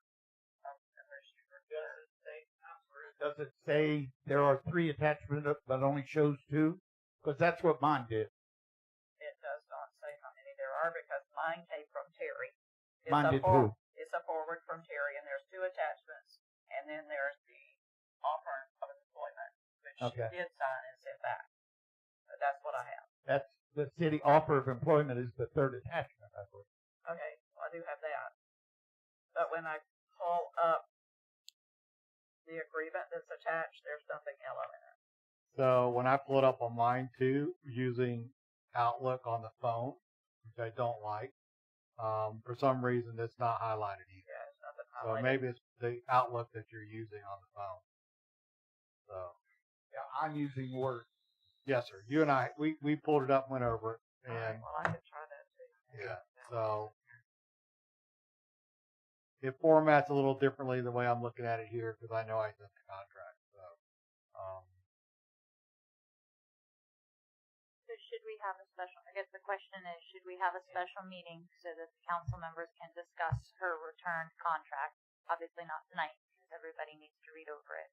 A: Does it say there are 3 attachments, but only shows 2? Because that's what mine did.
E: It does not say how many there are because mine came from Terry.
A: Mine did too.
E: It's a forward from Terry, and there's 2 attachments, and then there's the offer of employment, which
A: Okay.
E: she did sign and sent back. But that's what I have.
A: That's the city offer of employment is the 3rd attachment, I believe.
E: Okay, well, I do have that. But when I pull up the agreement that's attached, there's nothing yellow in it.
F: So when I pull it up on mine too, using Outlook on the phone, which I don't like, for some reason it's not highlighted either.
E: Yeah, it's nothing
F: So
E: highlighted.
F: maybe it's the Outlook that you're using on the phone. So
A: Yeah, I'm using Word.
F: yes, sir. You and I, we pulled it up, and went over it, and
E: Well, I could try that too.
F: yeah. So it formats a little differently the way I'm looking at it here because I know I sent the contract. So
M: So should we have a special, I guess the question is, should we have a special meeting so that the council members can discuss her returned contract? Obviously not tonight, because everybody needs to read over it.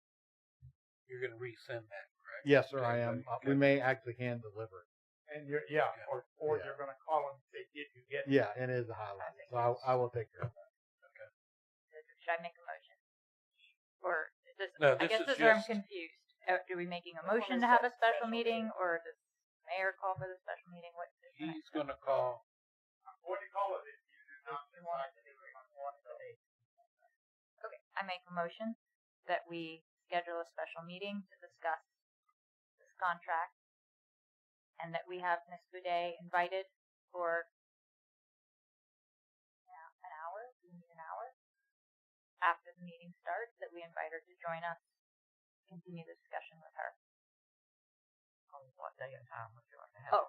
B: You're going to resend that, correct?
F: Yes, sir, I am.
B: Okay.
F: We may actually hand deliver it.
A: And you're, or
F: Yeah.
A: you're going to call them and say, did you get it?
F: Yeah, it is a highlight. So I will take care of that.
M: Should I make a motion? Or is this,
B: No,
M: I
B: this
M: guess
B: is
M: this is where I'm
B: just-
M: confused. Are we making a motion to have a special meeting, or does the mayor call for the special meeting? What is the
B: He's going to call.
A: What do you call it if you do not decide to do it?
M: Okay, I make a motion that we schedule a special meeting to discuss this contract, and that we have Ms. Boudet invited for an hour. We need an hour after the meeting starts. That we invite her to join us, continue the discussion with her.
E: On what day and time would you like to have?
M: Oh,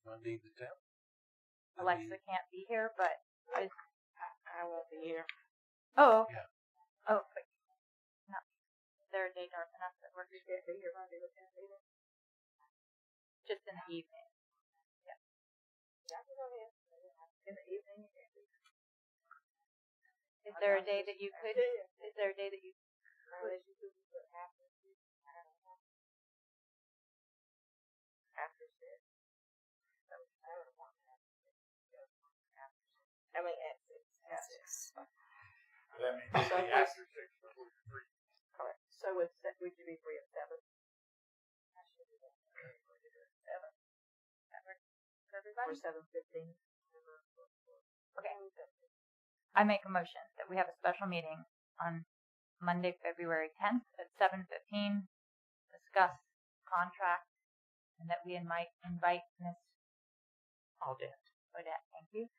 B: Monday the 10th.
M: Alexa can't be here, but
C: I won't be here.
M: oh,
B: Yeah.
M: oh, but no. Is there a day dark enough that works? You can't be here Monday the 10th either. Just in the evening. Yeah. Yeah, in the evening. You can't be here. Is there a day that you could? Is there a day that you could?
C: After 6. I mean, at 6. At 6.
A: That means it'd be after 6 before you're free.
E: Correct. So would you be free at 7?
M: I should be there. 7. That work for everybody?
E: Or 7:15?
M: Okay. I make a motion that we have a special meeting on Monday, February 10th at 7:15, discuss contract, and that we invite Ms. Odette, thank you,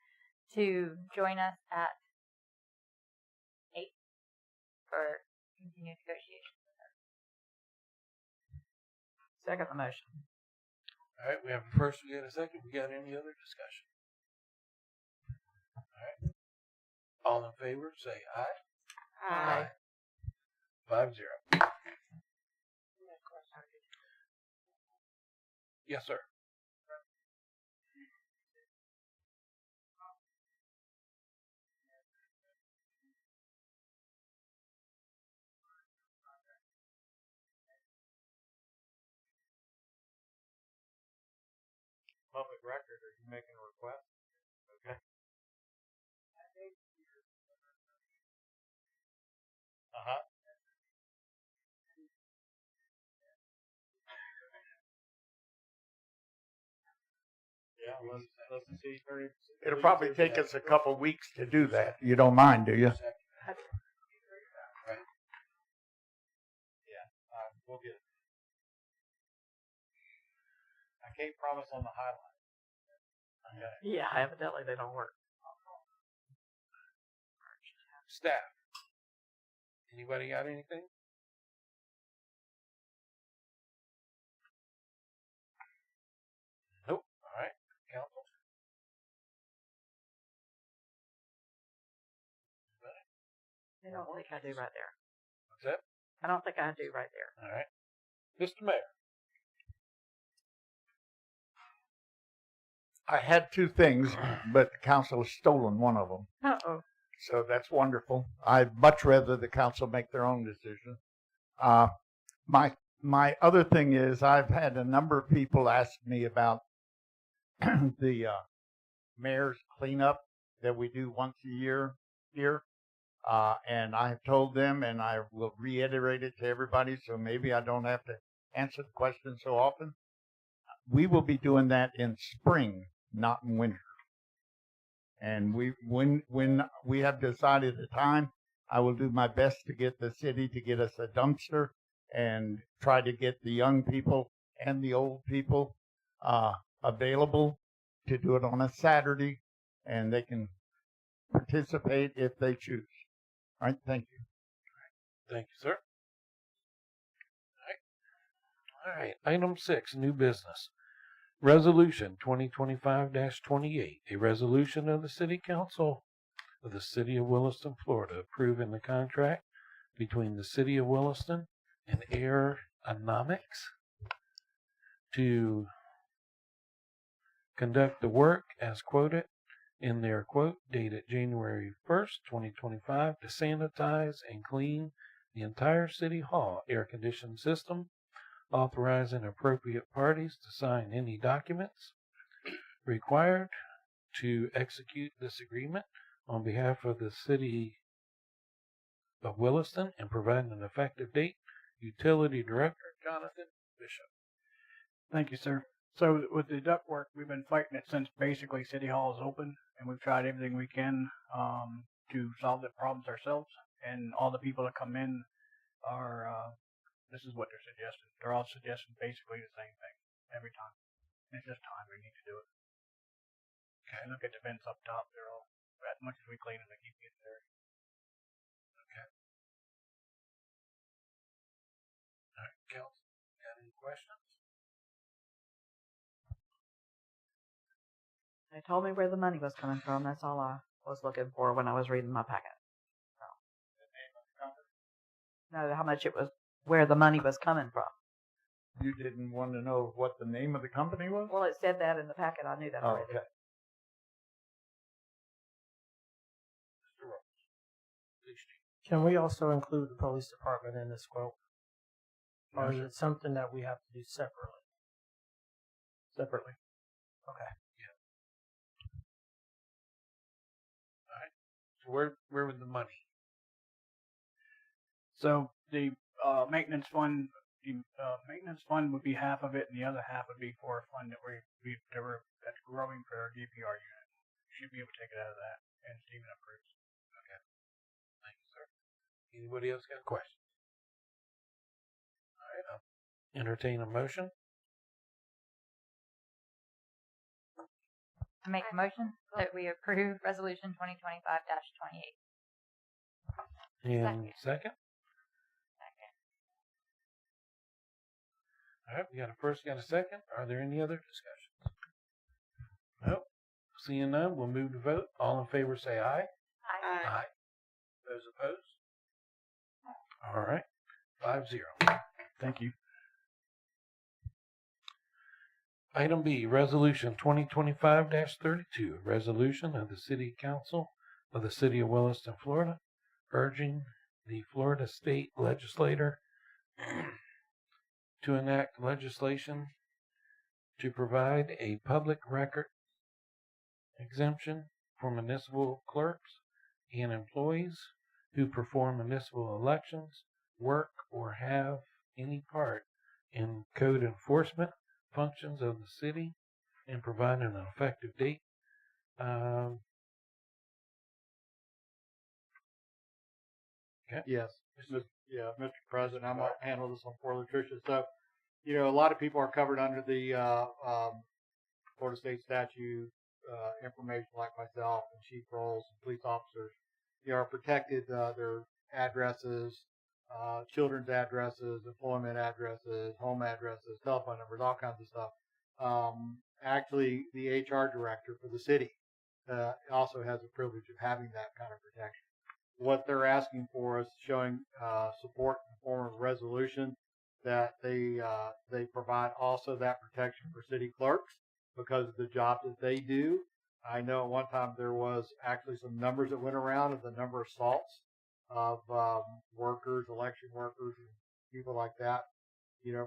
M: to join us at 8 for continued negotiations with her.
E: Second the motion.
B: All right, we have a first, we got a second. We got any other discussion? All right. All in favor, say aye.
C: Aye.
B: 5-0. Yes, sir.
F: Public record, are you making a request? Okay. Uh-huh. Yeah, let's see.
A: It'll probably take us a couple weeks to do that. You don't mind, do you?
B: Right.
F: Yeah, we'll get it. I can't promise on the highlight. Okay.
E: Yeah, evidently they don't work.
B: Staff. Anybody got anything? Nope. All right. Council.
E: I don't think I do right there.
B: What's that?
E: I don't think I do right there.
B: All right. Mr. Mayor.
A: I had two things, but the council has stolen one of them.
E: Uh-oh.
A: So that's wonderful. I'd much rather the council make their own decision. My other thing is I've had a number of people ask me about the mayor's cleanup that we do once a year here. And I have told them, and I will reiterate it to everybody, so maybe I don't have to answer the question so often. We will be doing that in spring, not in winter. And when we have decided the time, I will do my best to get the city to get us a dumpster and try to get the young people and the old people available to do it on a Saturday, and they can participate if they choose. All right, thank you.
B: Thank you, sir. All right. Item 6, new business. Resolution 2025-28, a resolution of the City Council of the City of Williston, Florida, approving the contract between the City of Williston and Aeronomics to conduct the work as quoted in their quote dated January 1st, 2025 to sanitize and clean the entire City Hall air conditioning system, authorizing appropriate parties to sign any documents required to execute this agreement on behalf of the City of Williston and providing an effective date. Utility Director Jonathan Bishop.
O: Thank you, sir. So with the ductwork, we've been fighting it since basically City Hall is open, and we've tried everything we can to solve the problems ourselves. And all the people that come in are, this is what they're suggesting. They're all suggesting basically the same thing every time. It's just time we need to do it. Okay. Look at the vents up top. They're all, as much as we clean them, they keep getting dirty.
B: Okay. All right, Council, got any questions?
E: They told me where the money was coming from. That's all I was looking for when I was reading my packet. So. No, how much it was, where the money was coming from.
A: You didn't want to know what the name of the company was?
E: Well, it said that in the packet. I knew that already.
A: Okay.
P: Can we also include the police department in this quote? Or is
A: Yes,
P: it something that we have to do separately?
O: Separately.
P: Okay.
B: So where would the money?
O: So the maintenance fund, would be half of it, and the other half would be for a fund that that's growing for our DPR unit. You should be able to take it out of that, and Stephen approves.
B: Okay. Thank you, sir. Anybody else got questions? All right, I'll entertain a motion.
M: I make a motion that we approve Resolution 2025-28.
B: And second? All right, we got a first, got a second. Are there any other discussions? Nope. Seeing none, we'll move to vote. All in favor say aye.
M: Aye.
B: Aye. Those opposed? All right. 5-0.
O: Thank you.
B: Item B, Resolution 2025-32, a resolution of the City Council of the City of Williston, Florida, urging the Florida State Legislature to enact legislation to provide a public record exemption for municipal clerks and employees who perform municipal elections, work, or have any part in code enforcement functions of the city, and providing an effective date. Okay.
F: Yes. Mr. President, I'm going to handle this one for Latricia. So, a lot of people are covered under the Florida State statute, information like myself and chief roles and police officers. Are protected, their addresses, children's addresses, employment addresses, home addresses, telephone numbers, all kinds of stuff. Actually, the HR director for the city also has the privilege of having that kind of protection. What they're asking for is showing support in the form of a resolution that they provide also that protection for city clerks because of the job that they do. I know at one time there was actually some numbers that went around of the number of assaults of workers, election workers, and people like that,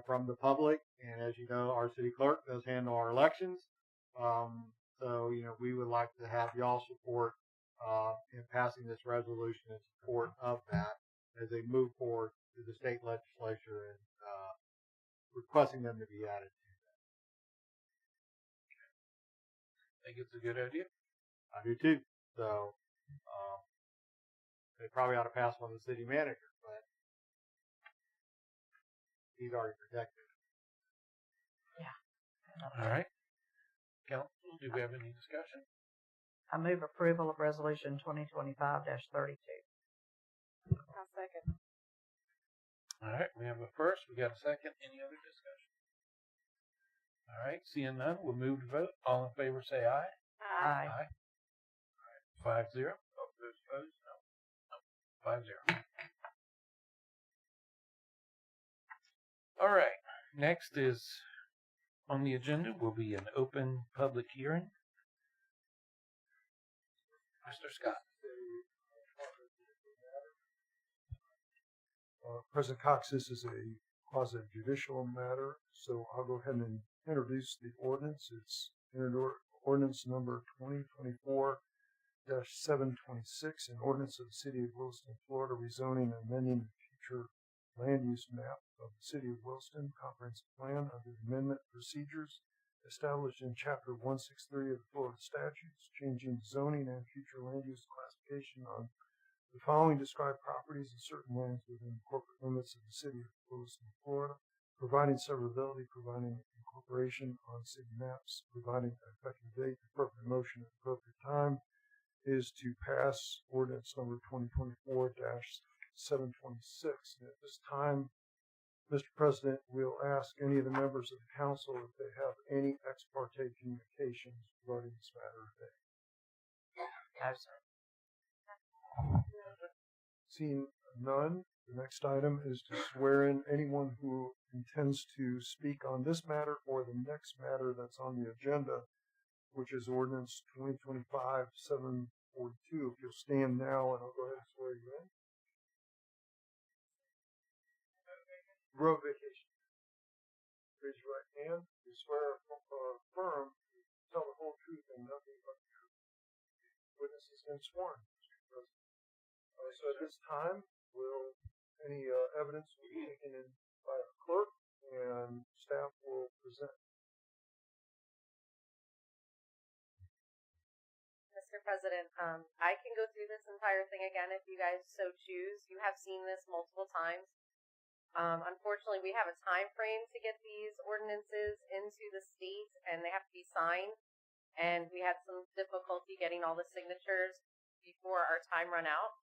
F: from the public. And as you know, our city clerk does handle our elections. So, we would like to have y'all support in passing this resolution in support of that as they move forward to the state legislature and requesting them to be added to that.
B: I think it's a good idea.
F: I do too. So they probably ought to pass one to the city manager, but he's already protected.
E: Yeah.
B: All right. Council, do we have any discussion?
E: I move approval of Resolution 2025-32.
I: I'll second.
B: All right, we have a first, we got a second. Any other discussion? All right, seeing none, we'll move to vote. All in favor say aye.
E: Aye.
B: Aye. All right, 5-0. Oh, those opposed? No. 5-0. All right, next is on the agenda will be an open public hearing Mr. Scott.
N: President Cox, this is a quasi-judicial matter, so I'll go ahead and introduce the ordinance. It's ordinance number 2024-726, an ordinance of the City of Williston, Florida, rezoning and amending the future land use map of the City of Williston comprehensive plan under amendment procedures established in Chapter 163 of the Florida statutes, changing zoning and future land use classification on the following described properties and certain lands within the corporate limits of the City of Williston, Florida, providing severability, providing incorporation on city maps, providing an effective date, appropriate motion at appropriate time, is to pass ordinance number 2024-726. And at this time, Mr. President, we'll ask any of the members of the council if they have any ex parte communications regarding this matter today.
E: No, sir.
N: Seeing none, the next item is to swear in anyone who intends to speak on this matter or the next matter that's on the agenda, which is ordinance 2025-742. If you'll stand now, and I'll go ahead and swear you in. Road vacation. Raise your right hand. You swear or affirm to tell the whole truth and nothing but the truth. Witness has been sworn, Mr. President. So at this time, any evidence will be taken in by the clerk, and staff will present.
I: Mr. President, I can go through this entire thing again if you guys so choose. You have seen this multiple times. Unfortunately, we have a time frame to get these ordinances into the state, and they have to be signed. And we had some difficulty getting all the signatures before our time run out.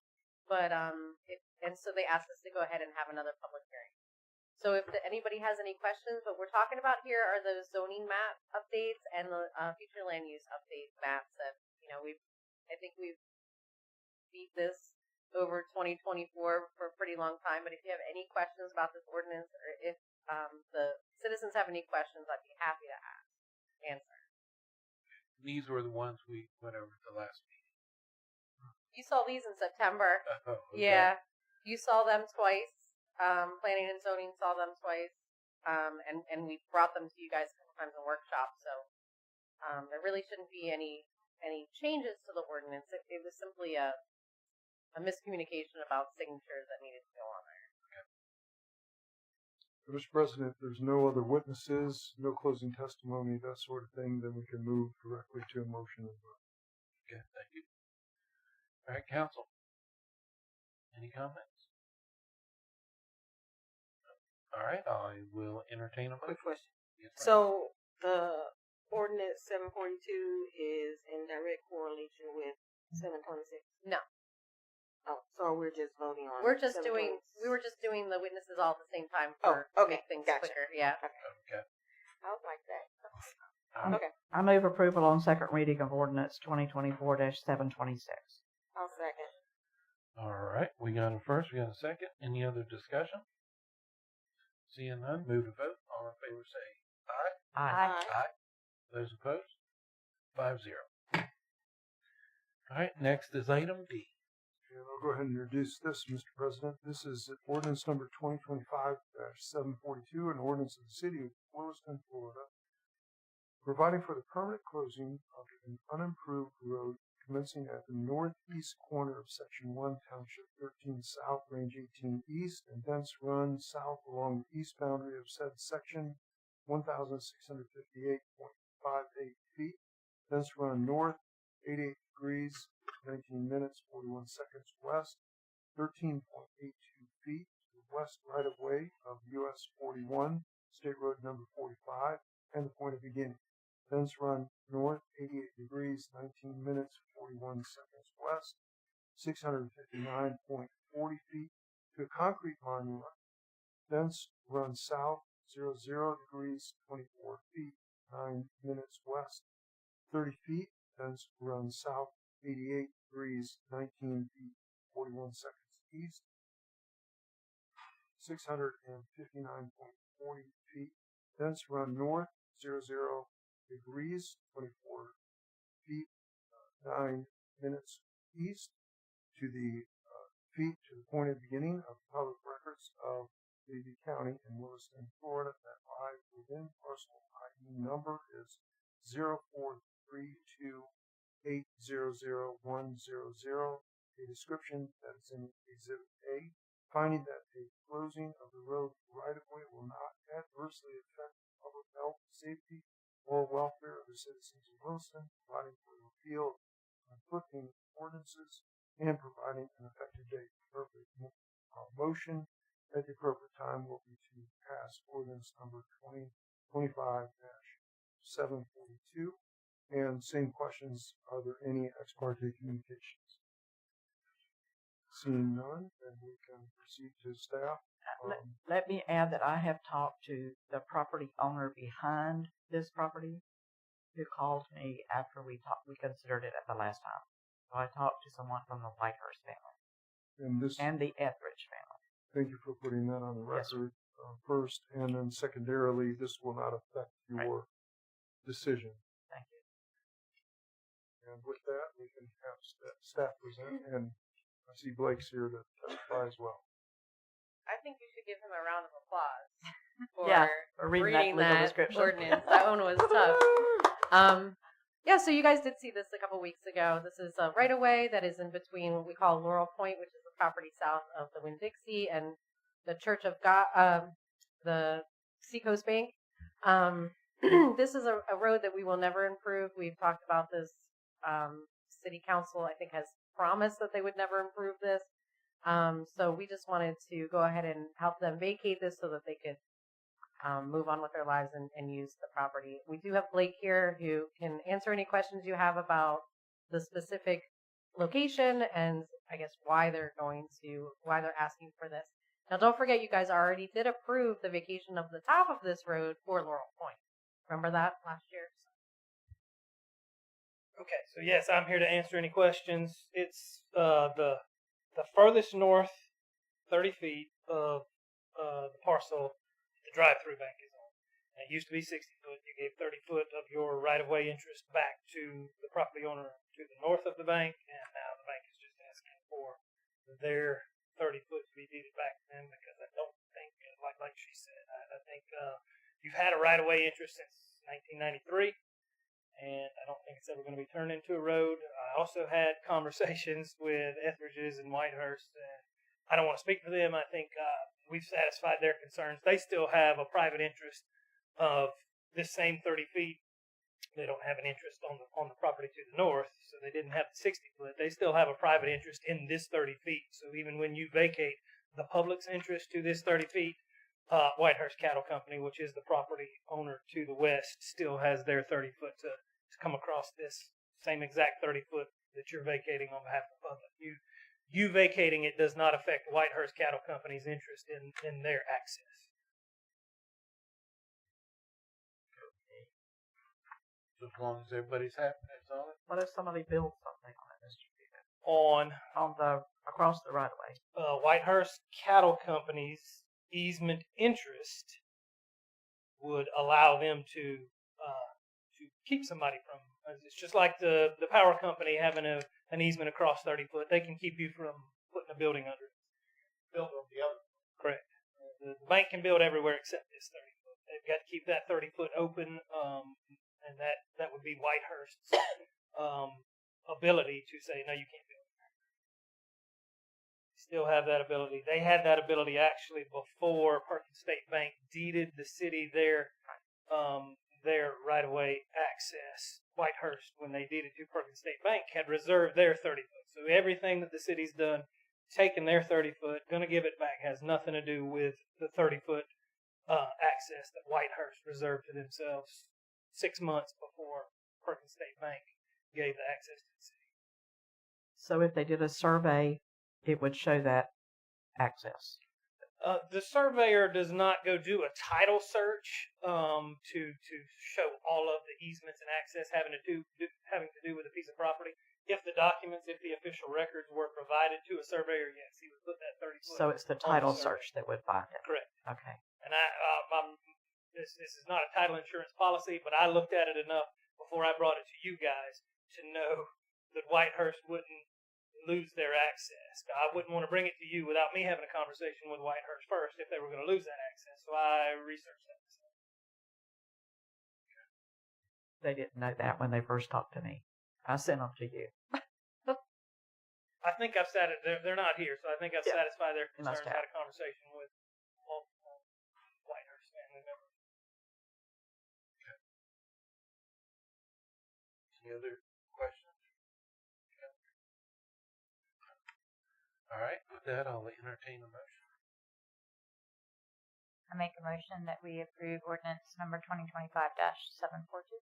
I: But and so they asked us to go ahead and have another public hearing. So if anybody has any questions, what we're talking about here are those zoning map updates and the future land use update maps that I think we've beat this over 2024 for a pretty long time. But if you have any questions about this ordinance, or if the citizens have any questions, I'd be happy to answer.
B: These were the ones we went over at the last meeting.
I: You saw these in September.
B: Oh, okay.
I: Yeah, you saw them twice. Planning and zoning saw them twice, and we brought them to you guys a couple times in workshops. So there really shouldn't be any changes to the ordinance. It was simply a miscommunication about signatures that needed to go on there.
N: Okay. Mr. President, if there's no other witnesses, no closing testimony, that sort of thing, then we can move directly to a motion and vote.
B: Okay, thank you. All right, council. Any comments? All right, I will entertain a motion.
Q: Quick question.
B: Yes,
Q: So the ordinance 742 is in direct correlation with 726?
I: No.
Q: Oh, so we're just voting on.
I: We were just doing the witnesses all at the same time to make things quicker. Yeah.
B: Okay.
Q: I was like that.
E: Okay. I move approval on second reading of ordinance 2024-726.
Q: I'll second.
B: All right, we got a first, we got a second. Any other discussion? Seeing none, move to vote. All in favor say aye.
E: Aye.
B: Aye. Those opposed? 5-0. All right, next is item D.
N: And I'll go ahead and introduce this, Mr. President. This is ordinance number 2025-742, an ordinance of the City of Williston, Florida, providing for the permanent closing of an unimproved road commencing at the northeast corner of Section 1, Township 13 South, Range 18 East, and thence run south along the east boundary of said section, 1,658.58 feet, thence run north, 88 degrees, 19 minutes, 41 seconds west, 13.82 feet to the west right-of-way of US 41, State Road number 45, and the point of beginning. Thence run north 88 degrees, 19 minutes, 41 seconds west, 659.40 feet to a concrete monument. Thence run south 00 degrees, 24 feet, 9 minutes west, 30 feet. Thence run south 88 degrees, 19 feet, 41 seconds east, 659.40 feet. Thence run north 00 degrees, 24 feet, 9 minutes east to the feet to the point of beginning of public records of Levy County in Williston, Florida. That lies within parcel ID number is 04328000100. A description that is in Exhibit A, finding that a closing of the road right-of-way will not adversely affect public health, safety, or welfare of the citizens of Williston, providing for the repeal of conflicting ordinances, and providing an effective date. Appropriate motion at the appropriate time will be to pass ordinance number 2025-742. And same questions, are there any ex parte communications? Seeing none, then we can proceed to staff.
E: Let me add that I have talked to the property owner behind this property, who called me after we considered it at the last time. So I talked to someone from the Whitehurst family and the Etheridge family.
N: Thank you for putting that on the record first, and then secondarily, this will not affect your decision.
E: Thank you.
N: And with that, we can have staff present, and I see Blake's here to testify as well.
I: I think you should give him a round of applause
E: for reading that description.
I: ordinance. That one was tough. Yeah, so you guys did see this a couple weeks ago. This is a right-of-way that is in between what we call Laurel Point, which is the property south of the Winn-Dixie, and the Church of God, the Seacoast Bank. This is a road that we will never improve. We've talked about this. City Council, I think, has promised that they would never improve this. So we just wanted to go ahead and help them vacate this so that they could move on with their lives and use the property. We do have Blake here who can answer any questions you have about the specific location and I guess why they're asking for this. Now, don't forget, you guys already did approve the vacation of the top of this road for Laurel Point. Remember that last year?
P: Okay, so yes, I'm here to answer any questions. It's the furthest north 30 feet of the parcel the drive-through bank is on. And it used to be 60 foot. You gave 30 foot of your right-of-way interest back to the property owner to the north of the bank, and now the bank is just asking for their 30 foot to be deeded back to them because I don't think, like she said, I think you've had a right-of-way interest since 1993. And I don't think it's ever going to be turned into a road. I also had conversations with Etheridge's and Whitehurst, and I don't want to speak for them. I think we've satisfied their concerns. They still have a private interest of this same 30 feet. They don't have an interest on the property to the north, so they didn't have the 60 foot. They still have a private interest in this 30 feet. So even when you vacate the public's interest to this 30 feet, Whitehurst Cattle Company, which is the property owner to the west, still has their 30 foot to come across this same exact 30 foot that you're vacating on behalf of the public. You vacating it does not affect Whitehurst Cattle Company's interest in their access.
B: So as long as everybody's happy, that's all.
E: What if somebody builds something on it, Mr. Peter? Across the right of way?
P: Whitehurst Cattle Company's easement interest would allow them to keep somebody from. It's just like the power company having an easement across 30 foot. They can keep you from putting a building under it. Build on the other. Correct. The bank can build everywhere except this 30 foot. They've got to keep that 30 foot open, and that would be Whitehurst's ability to say, no, you can't build. Still have that ability. They had that ability actually before Perkins State Bank deeded the city their right-of-way access. Whitehurst, when they deeded to Perkins State Bank, had reserved their 30 foot. So everything that the city's done, taking their 30 foot, going to give it back, has nothing to do with the 30 foot access that Whitehurst reserved to themselves 6 months before Perkins State Bank gave the access to the city.
E: So if they did a survey, it would show that access.
P: The surveyor does not go do a title search to show all of the easements and access having to do with a piece of property. If the documents, if the official records were provided to a surveyor, yes, he would put that 30 foot.
E: So it's the title search that would find it.
P: Correct.
E: Okay.
P: And this is not a title insurance policy, but I looked at it enough before I brought it to you guys to know that Whitehurst wouldn't lose their access. But I wouldn't want to bring it to you without me having a conversation with Whitehurst first if they were going to lose that access. So I researched that.
E: They didn't know that when they first talked to me. I sent them to you.
P: I think I've they're not here, so I think I've satisfied their
E: You must
P: concerns.
E: have.
P: Had a conversation with all Whitehurst family members.
B: Any other questions? All right. With that, I'll entertain a motion.
M: I make a motion that we approve ordinance number 2025-742.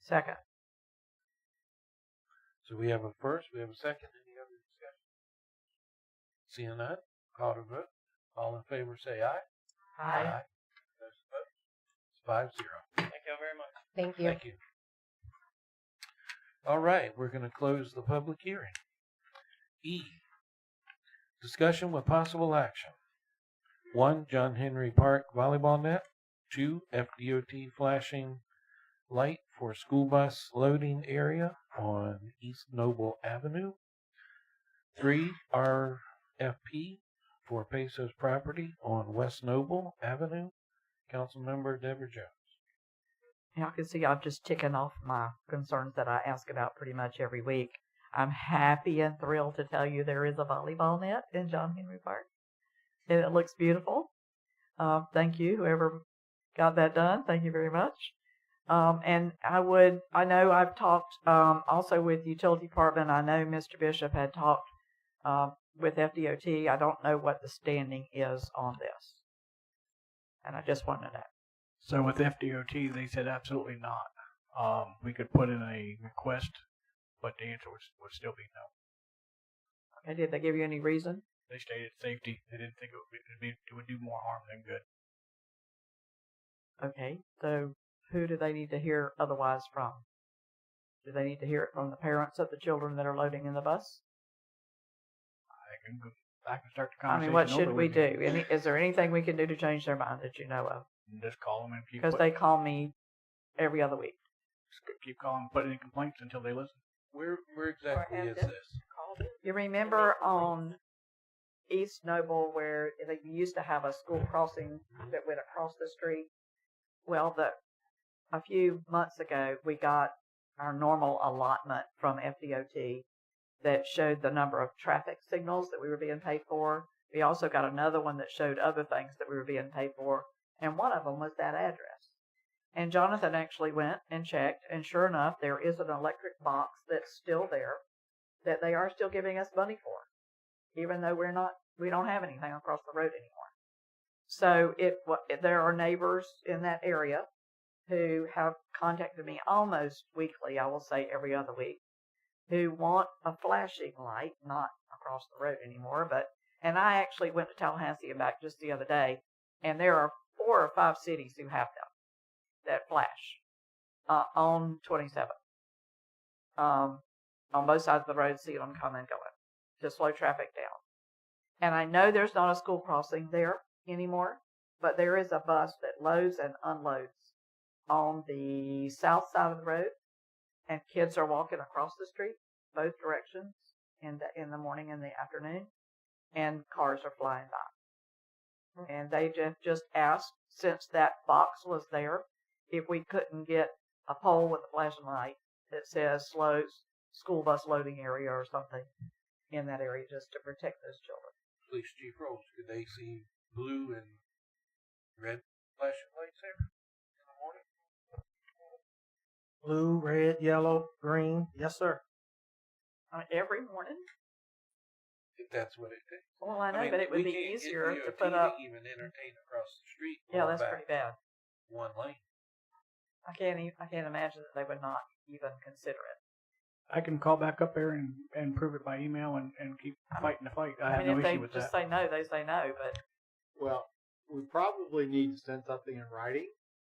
E: Second.
B: So we have a first, we have a second. Any other discussion? Seeing none, call to vote. All in favor say aye.
E: Aye.
B: Those opposed? It's 5-0.
P: Thank you very much.
I: Thank you.
B: Thank you. All right, we're going to close the public hearing. E, discussion with possible action. 1, John Henry Park volleyball net. 2, FDOT flashing light for school bus loading area on East Noble Avenue. 3, RFP for Pesos property on West Noble Avenue. Councilmember Deborah Jones.
E: Y'all can see I'm just ticking off my concerns that I ask about pretty much every week. I'm happy and thrilled to tell you there is a volleyball net in John Henry Park. And it looks beautiful. Thank you, whoever got that done. Thank you very much. And I know I've talked also with the utility department. I know Mr. Bishop had talked with FDOT. I don't know what the standing is on this. And I just want to know.
O: So with FDOT, they said absolutely not. We could put in a request, but the answer would still be no.
E: Okay, did they give you any reason?
O: They stated safety. They didn't think it would do more harm than good.
E: Okay, so who do they need to hear otherwise from? Do they need to hear it from the parents of the children that are loading in the bus?
O: I can start the
E: I
O: conversation.
E: mean, what should
O: over
E: we
O: with
E: do? Is there anything we can do to change their mind that you know of?
O: you. Just call them and keep
E: Because they call me every other week.
O: keep calling, putting in complaints until they listen.
B: Where exactly is this?
E: You remember on East Noble where they used to have a school crossing that went across the street? Well, a few months ago, we got our normal allotment from FDOT that showed the number of traffic signals that we were being paid for. We also got another one that showed other things that we were being paid for, and one of them was that address. And Jonathan actually went and checked, and sure enough, there is an electric box that's still there that they are still giving us money for, even though we don't have anything across the road anymore. So there are neighbors in that area who have contacted me almost weekly, I will say every other week, who want a flashing light, not across the road anymore, and I actually went to Tallahassee and back just the other day, and there are 4 or 5 cities who have them that flash on 27. On both sides of the road, see them come and going to slow traffic down. And I know there's not a school crossing there anymore, but there is a bus that loads and unloads on the south side of the road, and kids are walking across the street, both directions, in the morning and the afternoon, and cars are flying by. And they just asked, since that box was there, if we couldn't get a pole with a flashing light that says school bus loading area or something in that area just to protect those children.
B: Police Chief Rose, could they see blue and red flashing lights there in the morning?
R: Blue, red, yellow, green. Yes, sir.
E: Every morning?
B: If that's what it takes.
E: Well, I know,
B: mean,
E: but it would
B: we
E: be
B: can't
E: easier
B: get
E: to
B: DOT
E: put up.
B: even entertain across the street.
E: Yeah,
B: going
E: that's
B: back
E: pretty bad.
B: one lane.
E: I can't imagine that they would not even consider it.
O: I can call back up there and prove it by email and keep fighting the fight. I have
E: mean,
O: no
E: if they
O: issue with
E: just
O: that.
E: say no, they say no, but
F: Well, we probably need to send something in writing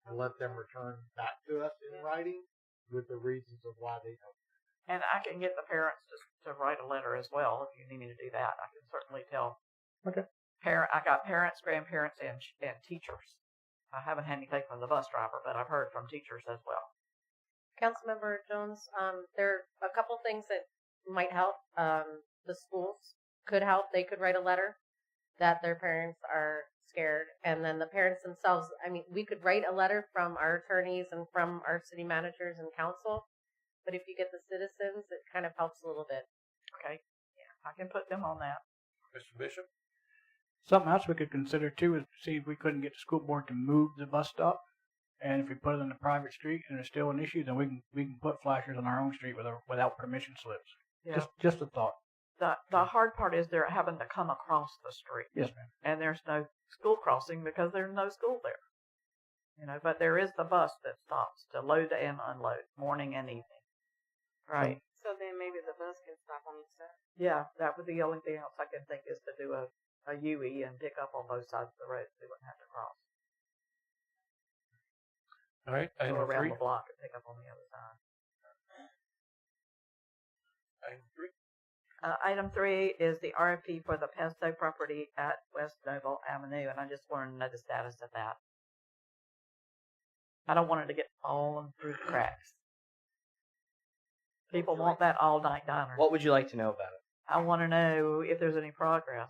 F: and let them return back to us in writing with the reasons of why they don't.
E: and I can get the parents to write a letter as well if you need me to do that. I can certainly tell.
O: Okay.
E: I got parents, grandparents, and teachers. I haven't had anything from the bus driver, but I've heard from teachers as well.
I: Councilmember Jones, there are a couple things that might help. The schools could help. They could write a letter that their parents are scared, and then the parents themselves. I mean, we could write a letter from our attorneys and from our city managers and council, but if you get the citizens, it kind of helps a little bit.
E: Okay. Yeah, I can put them on that.
B: Mr. Bishop?
O: Something else we could consider too is see if we couldn't get the school board to move the bus stop, and if we put it on a private street and there's still an issue, then we can put flashers on our own street without permission slips.
E: Yeah.
O: Just a thought.
E: The hard part is they're having to come across the street.
O: Yes, ma'am.
E: And there's no school crossing because there's no school there. You know, but there is the bus that stops to load and unload morning and evening. Right.
Q: So then maybe the bus can stop on each side.
E: Yeah, that would be the only thing else I can think is to do a UE and pick up on both sides of the road so they wouldn't have to cross.
B: All right,
E: Go
B: item
E: around
B: 3.
E: the block and pick up on the other side.
B: Item 3.
E: Item 3 is the RFP for the Pesto property at West Noble Avenue, and I just wanted to know the status of that. I don't want it to get falling through the cracks. People want that all-night diner.
J: What would you like to know about it?
E: I want to know if there's any progress.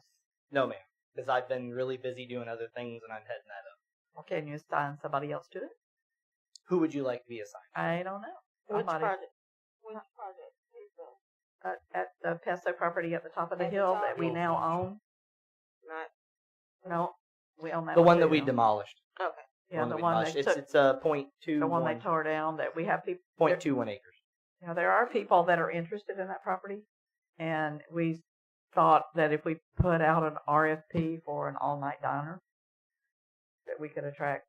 J: No, ma'am, because I've been really busy doing other things, and I'm heading that up.
E: Well, can you assign somebody else to it?
J: Who would you like to be assigned?
E: I don't know.
Q: Which
E: Somebody.
Q: project? Which project? Is that?
E: At the Pesto property at the top of the
Q: At the
E: hill
Q: top?
E: that we now own.
Q: Not.
E: No, we own that
J: The one that
E: too.
J: we demolished.
Q: Okay.
E: Yeah, the
J: we
E: one
J: demolished.
E: they took.
J: It's a 0.21.
E: The one they tore down. That we have people.
J: 0.21 acres.
E: Now, there are people that are interested in that property, and we thought that if we put out an RFP for an all-night diner, that we could attract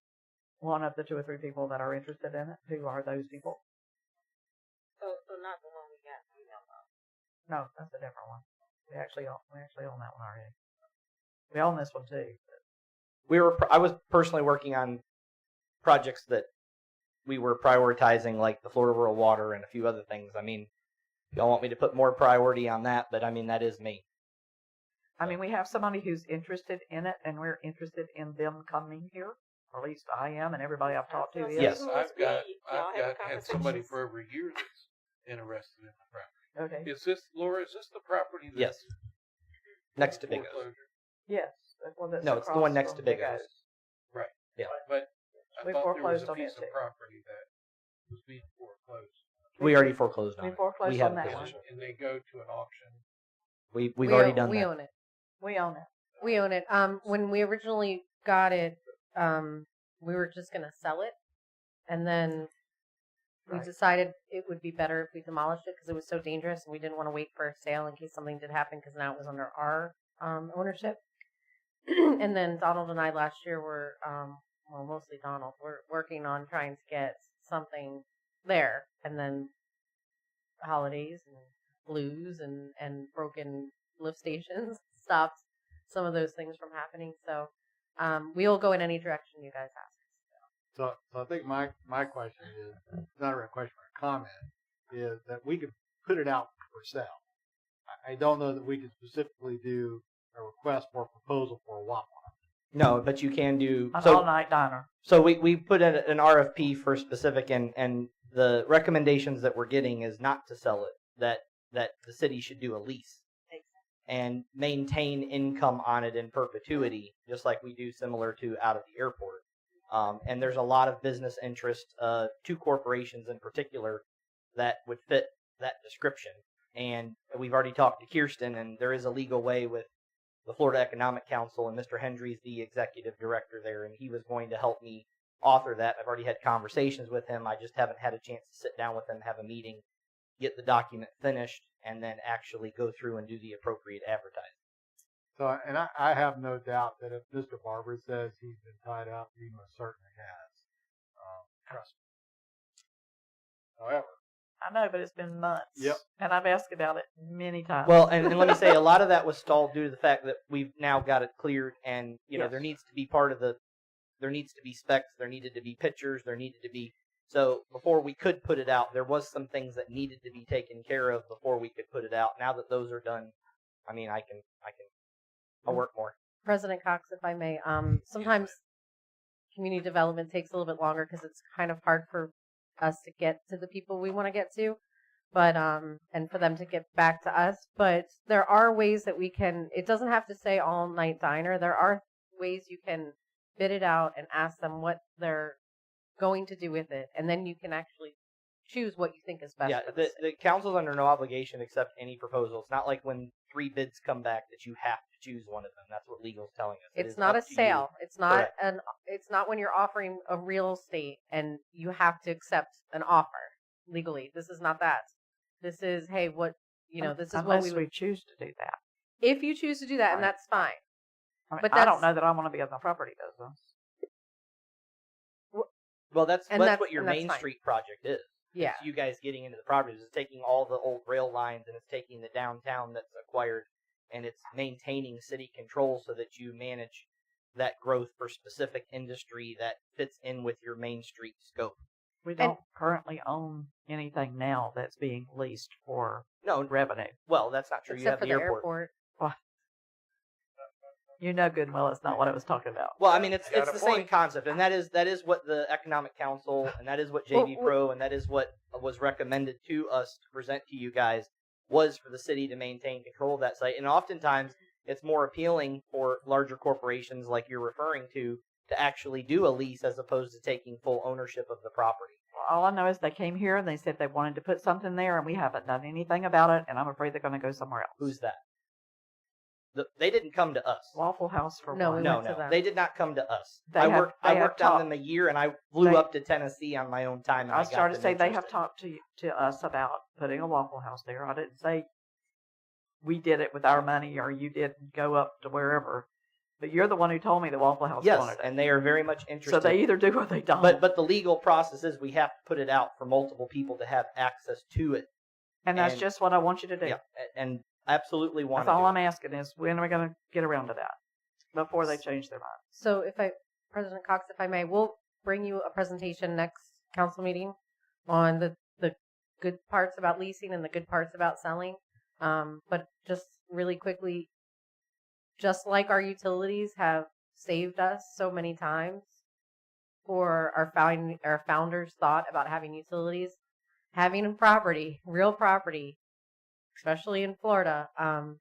E: one of the 2 or 3 people that are interested in it. Who are those people?
Q: So not the one we got.
E: No, that's a different one. We actually own that one already. We own this one too.
J: I was personally working on projects that we were prioritizing, like the Florida Rural Water and a few other things. I mean, if y'all want me to put more priority on that, but I mean, that is me.
E: I mean, we have somebody who's interested in it, and we're interested in them coming here. Or at least I am, and everybody I've talked to is.
J: Yes.
B: I've had somebody for over a year that's interested in the property.
E: Okay.
B: Is this, Laura, is this the property that's
J: Yes. Next to Big O's.
B: foreclosure?
E: Yes. The one that's
J: No, it's the one next
E: across
J: to
E: from
J: Big O's.
B: Right.
J: Yeah.
B: But I
E: We
B: thought there was
E: foreclosed
B: a
E: on it
B: piece of
E: too.
B: property that was being foreclosed.
J: We already foreclosed on
E: We
J: it.
E: foreclosed
J: we have
E: on
J: a
E: that
J: position.
B: And they go to an auction.
J: We've already done
I: we
J: that.
I: own it.
E: We own it.
I: We own it. When we originally got it, we were just gonna sell it, and then we
E: Right.
I: decided it would be better if we demolished it because it was so dangerous, and we didn't want to wait for a sale in case something did happen because now it was under our ownership. And then Donald and I last year were, well, mostly Donald, were working on trying to get something there, and then holidays and blues and broken lift stations stopped some of those things from happening. So we'll go in any direction you guys ask.
F: So I think my question is, it's not a real question, but a comment, is that we could put it out for sale. I don't know that we can specifically do a request for a proposal for a Wawa.
J: No, but you can do
E: An all-night diner.
J: So we put in an RFP for specific, and the recommendations that we're getting is not to sell it. That the city should do a lease and maintain income on it in perpetuity, just like we do similar to out of the airport. And there's a lot of business interest, 2 corporations in particular that would fit that description. And we've already talked to Kirsten, and there is a legal way with the Florida Economic Council, and Mr. Hendry's the executive director there, and he was going to help me author that. I've already had conversations with him. I just haven't had a chance to sit down with him, have a meeting, get the document finished, and then actually go through and do the appropriate advertising.
F: So, and I have no doubt that if Mr. Barber says he's been tied up, he most certainly has. Trust me. However,
E: I know, but it's been months.
F: Yep.
E: And I've asked about it many times.
J: Well, and let me say, a lot of that was stalled due to the fact that we've now got it cleared, and
E: Yes.
J: there needs to be there needs to be specs, there needed to be pictures, there needed to be. So before we could put it out, there was some things that needed to be taken care of before we could put it out. Now that those are done, I mean, I'll work more.
I: President Cox, if I may, sometimes community development takes a little bit longer because it's kind of hard for us to get to the people we want to get to. but and for them to get back to us. But there are ways that we can. It doesn't have to say all night diner. There are ways you can bid it out and ask them what they're going to do with it, and then you can actually choose what you think is best.
J: Yeah,
I: for the
J: the council's under no obligation to accept any proposal. It's not like when 3 bids come back that you have to choose one of them. That's what legal's telling us. It
I: It's
J: is
I: not a
J: up to you.
I: sale. It's not
J: Correct.
I: an. It's not when you're offering a real estate and you have to accept an offer legally. This is not that. This is, hey, what this is what
E: Unless
I: we would.
E: choose to do that.
I: If you choose to do that, and that's fine.
E: I mean,
I: But
E: I don't
I: that's-
E: know that I want to be in the property business.
J: Well, that's
I: And that's-
J: what your
I: and that's
J: Main
I: fine.
J: Street project is.
I: Yeah.
J: It's you guys getting into the properties. It's taking all the old rail lines and it's taking the downtown that's acquired and it's maintaining city control so that you manage that growth for specific industry that fits in with your Main Street scope.
E: We don't currently own anything now that's being leased for revenue.
J: Well, that's not true. You have
I: Except for
J: the
I: the
J: airport.
E: Well, you know good and well it's not what I was talking about.
J: Well, I mean, it's
E: Got a
J: the same
E: point.
J: concept, and that is what the Economic Council, and that is what JV Pro, and that is what was recommended to us to present to you guys, was for the city to maintain control of that site. And oftentimes, it's more appealing for larger corporations like you're referring to actually do a lease as opposed to taking full ownership of the property.
E: All I know is they came here and they said they wanted to put something there, and we haven't done anything about it, and I'm afraid they're going to go somewhere else.
J: Who's that? They didn't come to us.
E: Waffle House for
I: No,
E: one.
I: we went to them.
J: They did not come to us.
E: They
J: I
E: have-
J: worked
E: they have
J: on
E: talked-
J: them a year, and I flew
E: they-
J: up to Tennessee on my own time. And
E: I
J: I
E: started
J: got
E: to say
J: them
E: they have
J: interested.
E: talked to us about putting a Waffle House there. I didn't say we did it with our money or you didn't go up to wherever. But you're the one who told me the Waffle House
J: Yes,
E: wanted it.
J: and they are very much interested.
E: So they either do or they don't.
J: But the legal process is we have to put it out for multiple people to have access to it.
E: and that's just what I want you to do.
J: Yeah, and absolutely want
E: That's
J: to
E: all
J: do
E: I'm asking is when are we going to get around to that before they change their mind?
I: So, President Cox, if I may, we'll bring you a presentation next council meeting on the good parts about leasing and the good parts about selling. But just really quickly, just like our utilities have saved us so many times for our founders' thought about having utilities, having a property, real property, especially in Florida,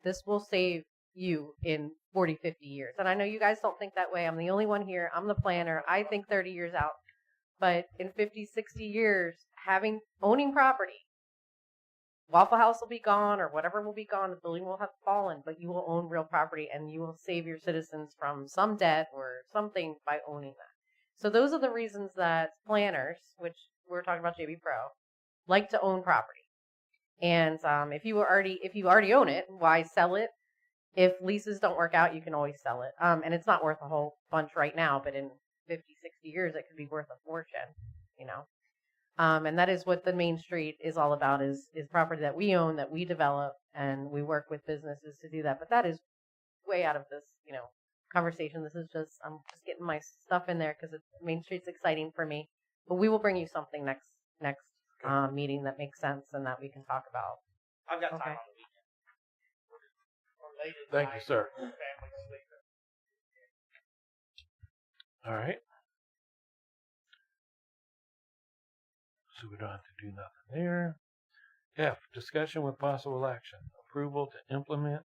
I: this will save you in 40, 50 years. And I know you guys don't think that way. I'm the only one here. I'm the planner. I think 30 years out. But in 50, 60 years, owning property, Waffle House will be gone or whatever will be gone. The building will have fallen, but you will own real property and you will save your citizens from some debt or something by owning that. So those are the reasons that planners, which we're talking about JB Pro, like to own property. And if you already own it, why sell it? If leases don't work out, you can always sell it. And it's not worth a whole bunch right now, but in 50, 60 years, it could be worth a fortune, And that is what the Main Street is all about, is property that we own, that we develop, and we work with businesses to do that. But that is way out of this, conversation. This is just, I'm just getting my stuff in there because Main Street's exciting for me. But we will bring you something next meeting that makes sense and that we can talk about.
J: I've got time
I: Okay.
J: on the weekend.
B: Thank you, sir. All right. So we don't have to do nothing there. F, discussion with possible action. Approval to implement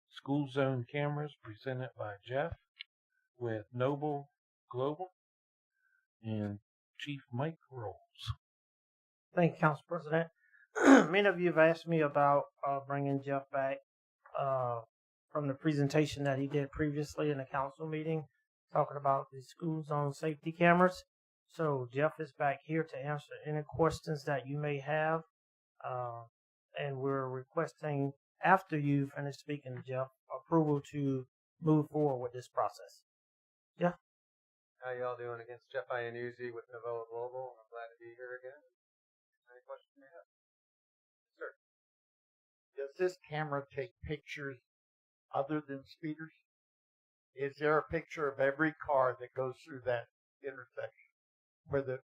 B: school zone cameras presented by Jeff with Noble Global and Chief Mike Rolls.
R: Thank you, Council President. Many of you have asked me about bringing Jeff back from the presentation that he did previously in the council meeting, talking about the school zone safety cameras. So Jeff is back here to answer any questions that you may have. And we're requesting, after you finish speaking to Jeff, approval to move forward with this process. Yeah.
D: How y'all doing? Against Jeff Iannuzzi with Novella Global. I'm glad to be here again. Any questions you may have? Sir.
A: Does this camera take pictures other than speeders? Is there a picture of every car that goes through that intersection where the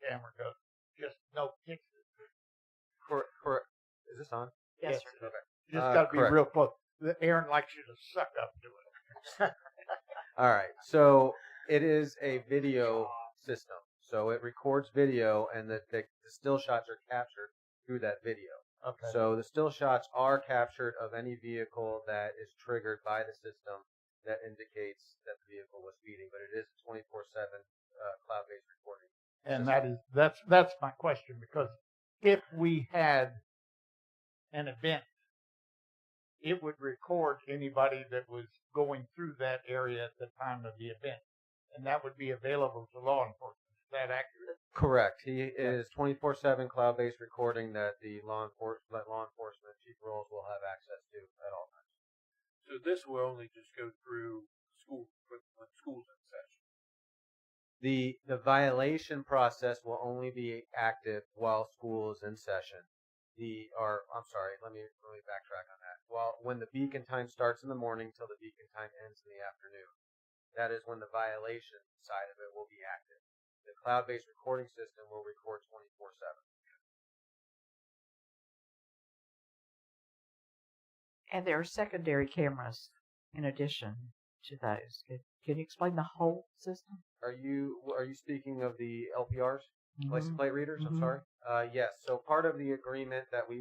A: camera goes? Just no pictures.
D: Correct. Is this on?
A: Yes,
D: sir. Okay.
A: You just got to be
D: correct.
A: real close. Aaron likes you to suck up to it.
D: All right. So it is a video system. So it records video, and the still shots are captured through that video. Okay. So the still shots are captured of any vehicle that is triggered by the system that indicates that the vehicle was speeding, but it is a 24/7 cloud-based recording.
A: And that's my question, because if we had an event, it would record anybody that was going through that area at the time of the event, and that would be available to law enforcement. Is that accurate?
D: Correct. He is 24/7 cloud-based recording that the law enforcement Chief Rolls will have access to at all times.
B: So this will only just go through school when school's in session.
D: The violation process will only be active while school is in session. I'm sorry, let me backtrack on that. When the beacon time starts in the morning till the beacon time ends in the afternoon, that is when the violation side of it will be active. The cloud-based recording system will record 24/7.
E: And there are secondary cameras in addition to those. Can you explain the whole system?
D: Are you speaking of the LPRs,
E: Mhm.
D: license plate readers? I'm
E: Mhm.
D: sorry. Yes. So part of the agreement that we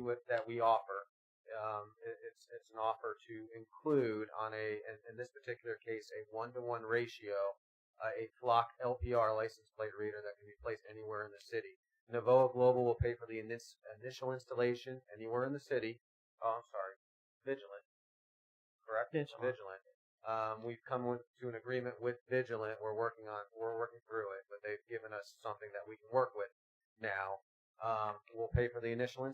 D: offer, it's an offer to include on in this particular case a 1-to-1 ratio, a flock LPR license plate reader that can be placed anywhere in the city. Novoa Global will pay for the initial installation anywhere in the city. Oh, I'm sorry. Vigilant. Correct? Vigilant. We've come to an agreement with Vigilant. We're working through it, but they've given us something that we can work with now. We'll pay for the initial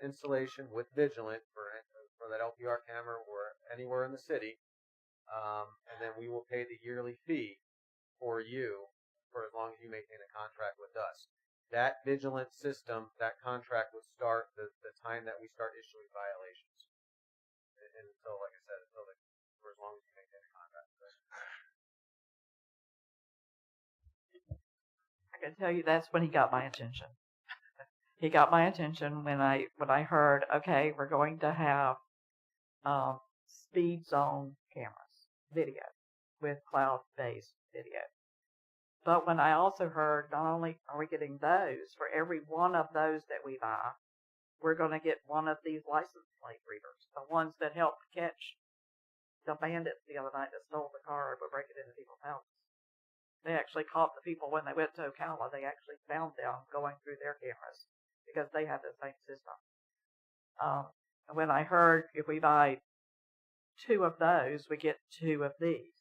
D: installation with Vigilant for that LPR camera or anywhere in the city, and then we will pay the yearly fee for you for as long as you maintain a contract with us. That Vigilant system, that contract would start the time that we start issuing violations, and until, like I said, for as long as you maintain a contract with us.
E: I can tell you that's when he got my attention. He got my attention when I heard, okay, we're going to have speed zone cameras, video, with cloud-based video. But when I also heard, not only are we getting those, for every one of those that we buy, we're going to get one of these license plate readers, the ones that helped catch the bandits the other night that stole the car and were breaking into people's houses. They actually caught the people when they went to Ocala. They actually found them going through their cameras because they had the same system. And when I heard if we buy 2 of those, we get 2 of these.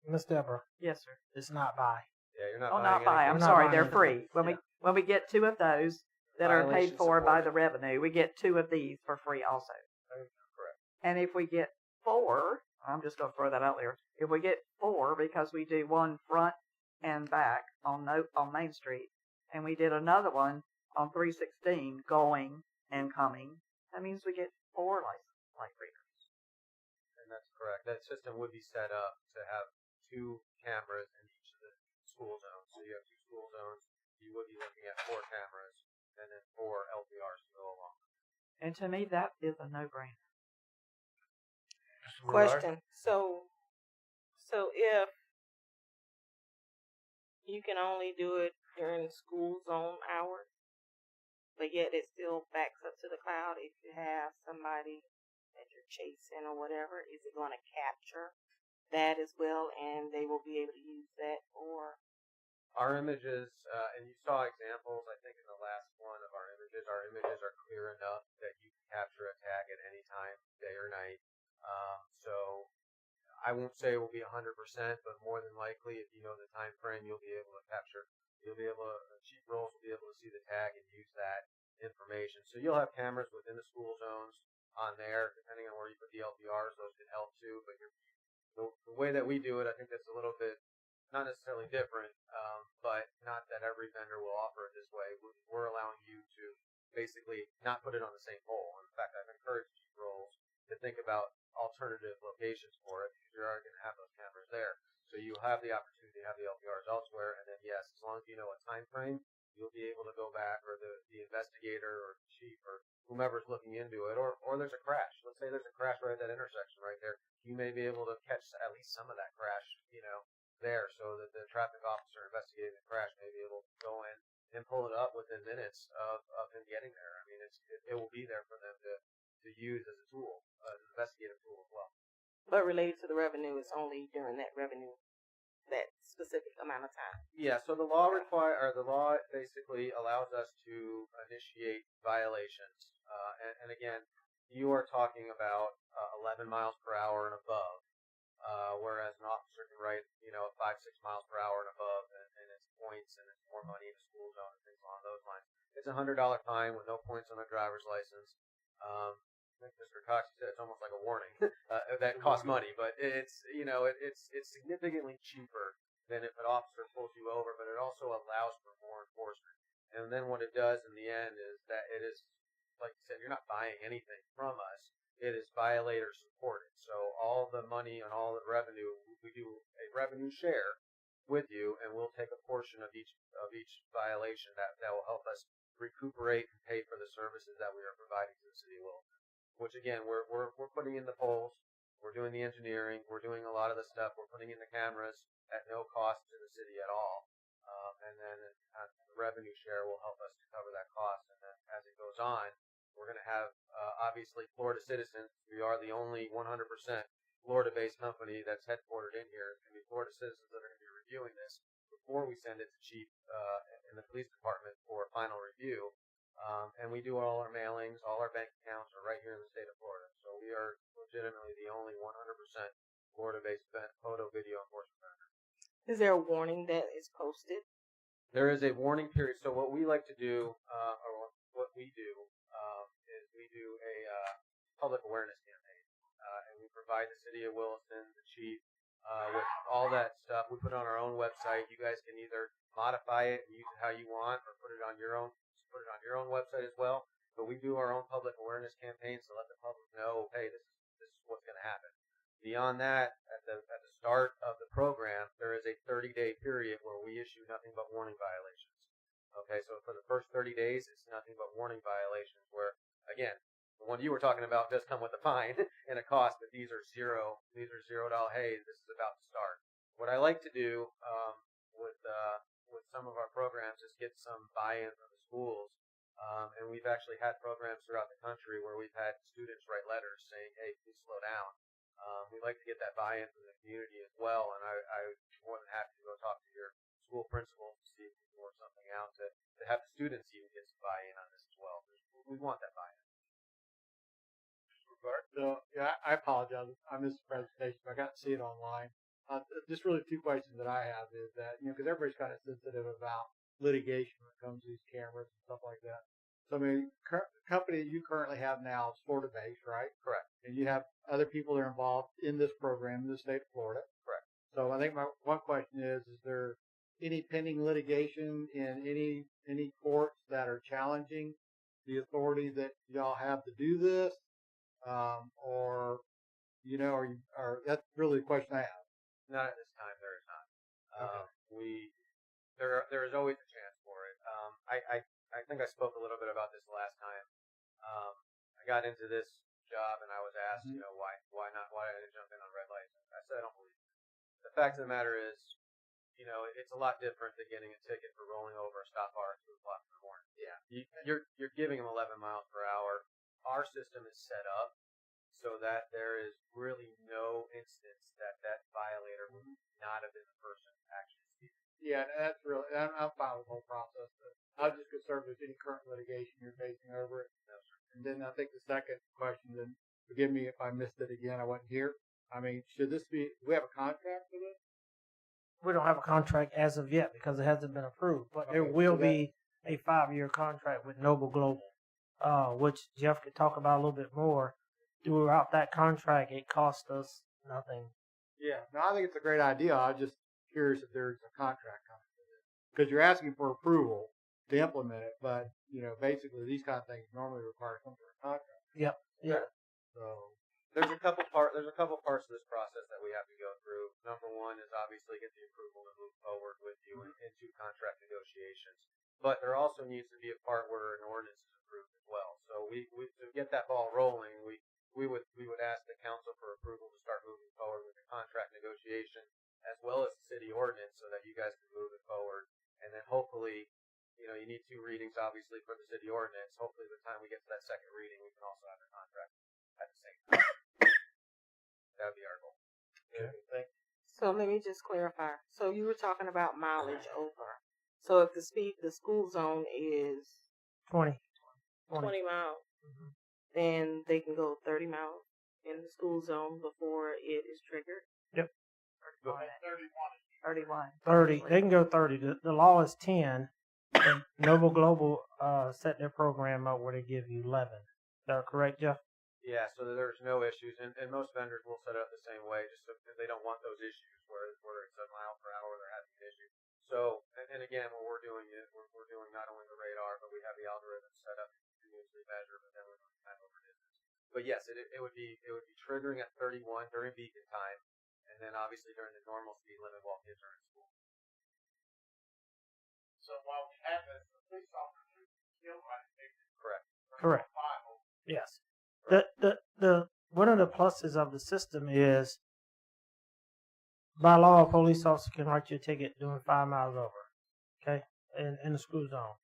R: Miss Deborah.
E: Yes, sir.
R: It's not buy.
D: Yeah, you're not
E: Oh,
D: buying
E: not buy.
D: anything.
E: I'm sorry, they're free. When we get 2 of those that are paid
D: Violation
E: for by
D: support.
E: the revenue, we get 2 of these for free also.
D: Correct.
E: And if we get 4, I'm just going to throw that out there. If we get 4, because we do one front and back on Main Street, and we did another one on 316 going and coming, that means we get 4 license plate readers.
D: And that's correct. That system would be set up to have 2 cameras in each of the school zones. So you have 2 school zones. You would be looking at 4 cameras and then 4 LPRs to go along.
E: And to me, that is a no-brainer.
Q: Question. So if you can only do it during school zone hours, but yet it still backs up to the cloud, if you have somebody that you're chasing or whatever, is it going to capture that as well, and they will be able to use that for?
D: Our images, and you saw examples, I think, in the last one of our images. Our images are clear enough that you can capture a tag at any time, day or night. So I won't say it will be 100%, but more than likely, if you know the time frame, you'll be able to capture. You'll be able to, Chief Rolls will be able to see the tag and use that information. So you'll have cameras within the school zones on there, depending on where you put the LPRs. Those can help too. But the way that we do it, I think that's a little bit not necessarily different, but not that every vendor will offer it this way. We're allowing you to basically not put it on the same pole. In fact, I've encouraged Chief Rolls to think about alternative locations for it, because you're already going to have those cameras there. So you have the opportunity to have the LPRs elsewhere, and then yes, as long as you know a time frame, you'll be able to go back, or the investigator or the chief or whomever's looking into it, or there's a crash. Let's say there's a crash right at that intersection right there. You may be able to catch at least some of that crash, there, so that the traffic officer investigating the crash may be able to go in, and pull it up within minutes of him getting there. I mean, it will be there for them to use as a tool, an investigative tool as well.
S: But related to the revenue, it's only during that specific amount of time.
D: Yeah, so the law basically allows us to initiate violations. And again, you are talking about 11 miles per hour and above, whereas an officer can write, 5-6 miles per hour and above, and it's points and it's more money in a school zone and things along those lines. It's a $100 fine with no points on a driver's license. I think Mr. Cox said it's almost like a warning that costs money, but it's significantly cheaper than if an officer pulls you over, but it also allows for more enforcement. And then what it does in the end is that it is, like you said, you're not buying anything from us. It is violator supported. So all the money and all the revenue, we do a revenue share with you, and we'll take a portion of each violation that will help us recuperate and pay for the services that we are providing to the city of Williston. Which again, we're putting in the poles, we're doing the engineering, we're doing a lot of the stuff, we're putting in the cameras at no cost to the city at all, and then the revenue share will help us to cover that cost. And then as it goes on, we're going to have obviously Florida Citizens. We are the only 100% Florida-based company that's headquartered in here. It's going to be Florida Citizens that are going to be reviewing this before we send it to Chief in the police department for final review. And we do all our mailings, all our bank accounts are right here in the state of Florida. So we are legitimately the only 100% Florida-based photo video enforcement vendor.
S: Is there a warning that is posted?
D: There is a warning period. So what we like to do, or what we do, is we do a public awareness campaign. And we provide the city of Williston, the chief, with all that stuff. We put it on our own website. You guys can either modify it and use it how you want, or put it on your own website as well. But we do our own public awareness campaigns to let the public know, hey, this is what's going to happen. Beyond that, at the start of the program, there is a 30-day period where we issue nothing but warning violations. Okay, so for the first 30 days, it's nothing but warning violations where, again, the one you were talking about does come with a fine and a cost, but these are $0. Hey, this is about to start. What I like to do with some of our programs is get some buy-in from the schools. And we've actually had programs throughout the country where we've had students write letters saying, hey, please slow down. We'd like to get that buy-in from the community as well, and I'm more than happy to go talk to your school principals to see if we can work something out to have the students even get some buy-in on this as well. We want that buy-in.
F: So, yeah, I apologize. I missed the presentation, but I got to see it online. Just really two questions that I have is that, because everybody's kind of sensitive about litigation when it comes to these cameras and stuff like that. So, I mean, the company you currently have now is Florida-based, right?
D: Correct.
F: And you have other people that are involved in this program in the state of Florida.
D: Correct.
F: So, I think my one question is there any pending litigation in any courts that are challenging the authority that y'all have to do this? Or that's really the question I have.
D: Not at this time. There is not.
F: Okay.
D: There is always a chance for it. I think I spoke a little bit about this last time. I got into this job and I was asked, why did I jump in on red lights? I said I don't believe it. The fact of the matter is, it's a lot different than getting a ticket for rolling over a stop bar at 2 o'clock in the morning.
F: Yeah.
D: You're giving them 11 miles per hour. Our system is set up so that there is really no instance that violator would not have been the person actually speaking.
F: Yeah, that's really, I'm fine with the whole process. I was just concerned with any current litigation you're facing over it.
D: No, sir.
F: And then I think the second question, then forgive me if I missed it again, I wasn't here. I mean, do we have a contract for this?
R: We don't have a contract as of yet because it hasn't been approved, but there will be a 5-year contract with Noble Global, which Jeff could talk about a little bit more. Throughout that contract, it cost us nothing.
F: Yeah, no, I think it's a great idea. I'm just curious if there's a contract coming with it. Because you're asking for approval to implement it, but, basically these kind of things normally require some sort of contract.
R: Yep. Yeah.
F: So
D: there's a couple parts of this process that we have to go through. Number one is obviously get the approval to move forward with you into contract negotiations. But there also needs to be a part where an ordinance is approved as well. So we to get that ball rolling, we would ask the council for approval to start moving forward with the contract negotiation as well as the city ordinance so that you guys can move it forward. And then hopefully, you readings, obviously, for the city ordinance. Hopefully, by the time we get to that second reading, we can also have the contract at the same time. That would be our goal.
F: Okay.
S: So let me just clarify. So you were talking about mileage over. So if the school zone is
R: 20.
S: 20 miles, then they can go 30 miles in the school zone before it is triggered.
R: Yep.
E: 31.
R: 30. They can go 30. The law is 10. And Noble Global set their program up where they give you 11. Is that correct, Jeff?
D: Yeah, so there's no issues, and most vendors will set it up the same way, just so they don't want those issues where it's a mile per hour they're having an issue. So, and again, what we're doing is we're doing not only the radar, but we have the algorithm set up to continuously measure, but then we're doing time over distance. But yes, it would be triggering at 31 during beacon time, and then obviously during the normal speed limit while kids are in school.
A: So while we have this, the police officers still have to
D: Correct.
R: Correct. Yes. The one of the pluses of the system is by law a police officer can write you a ticket doing 5 miles over. Okay? In the school zone.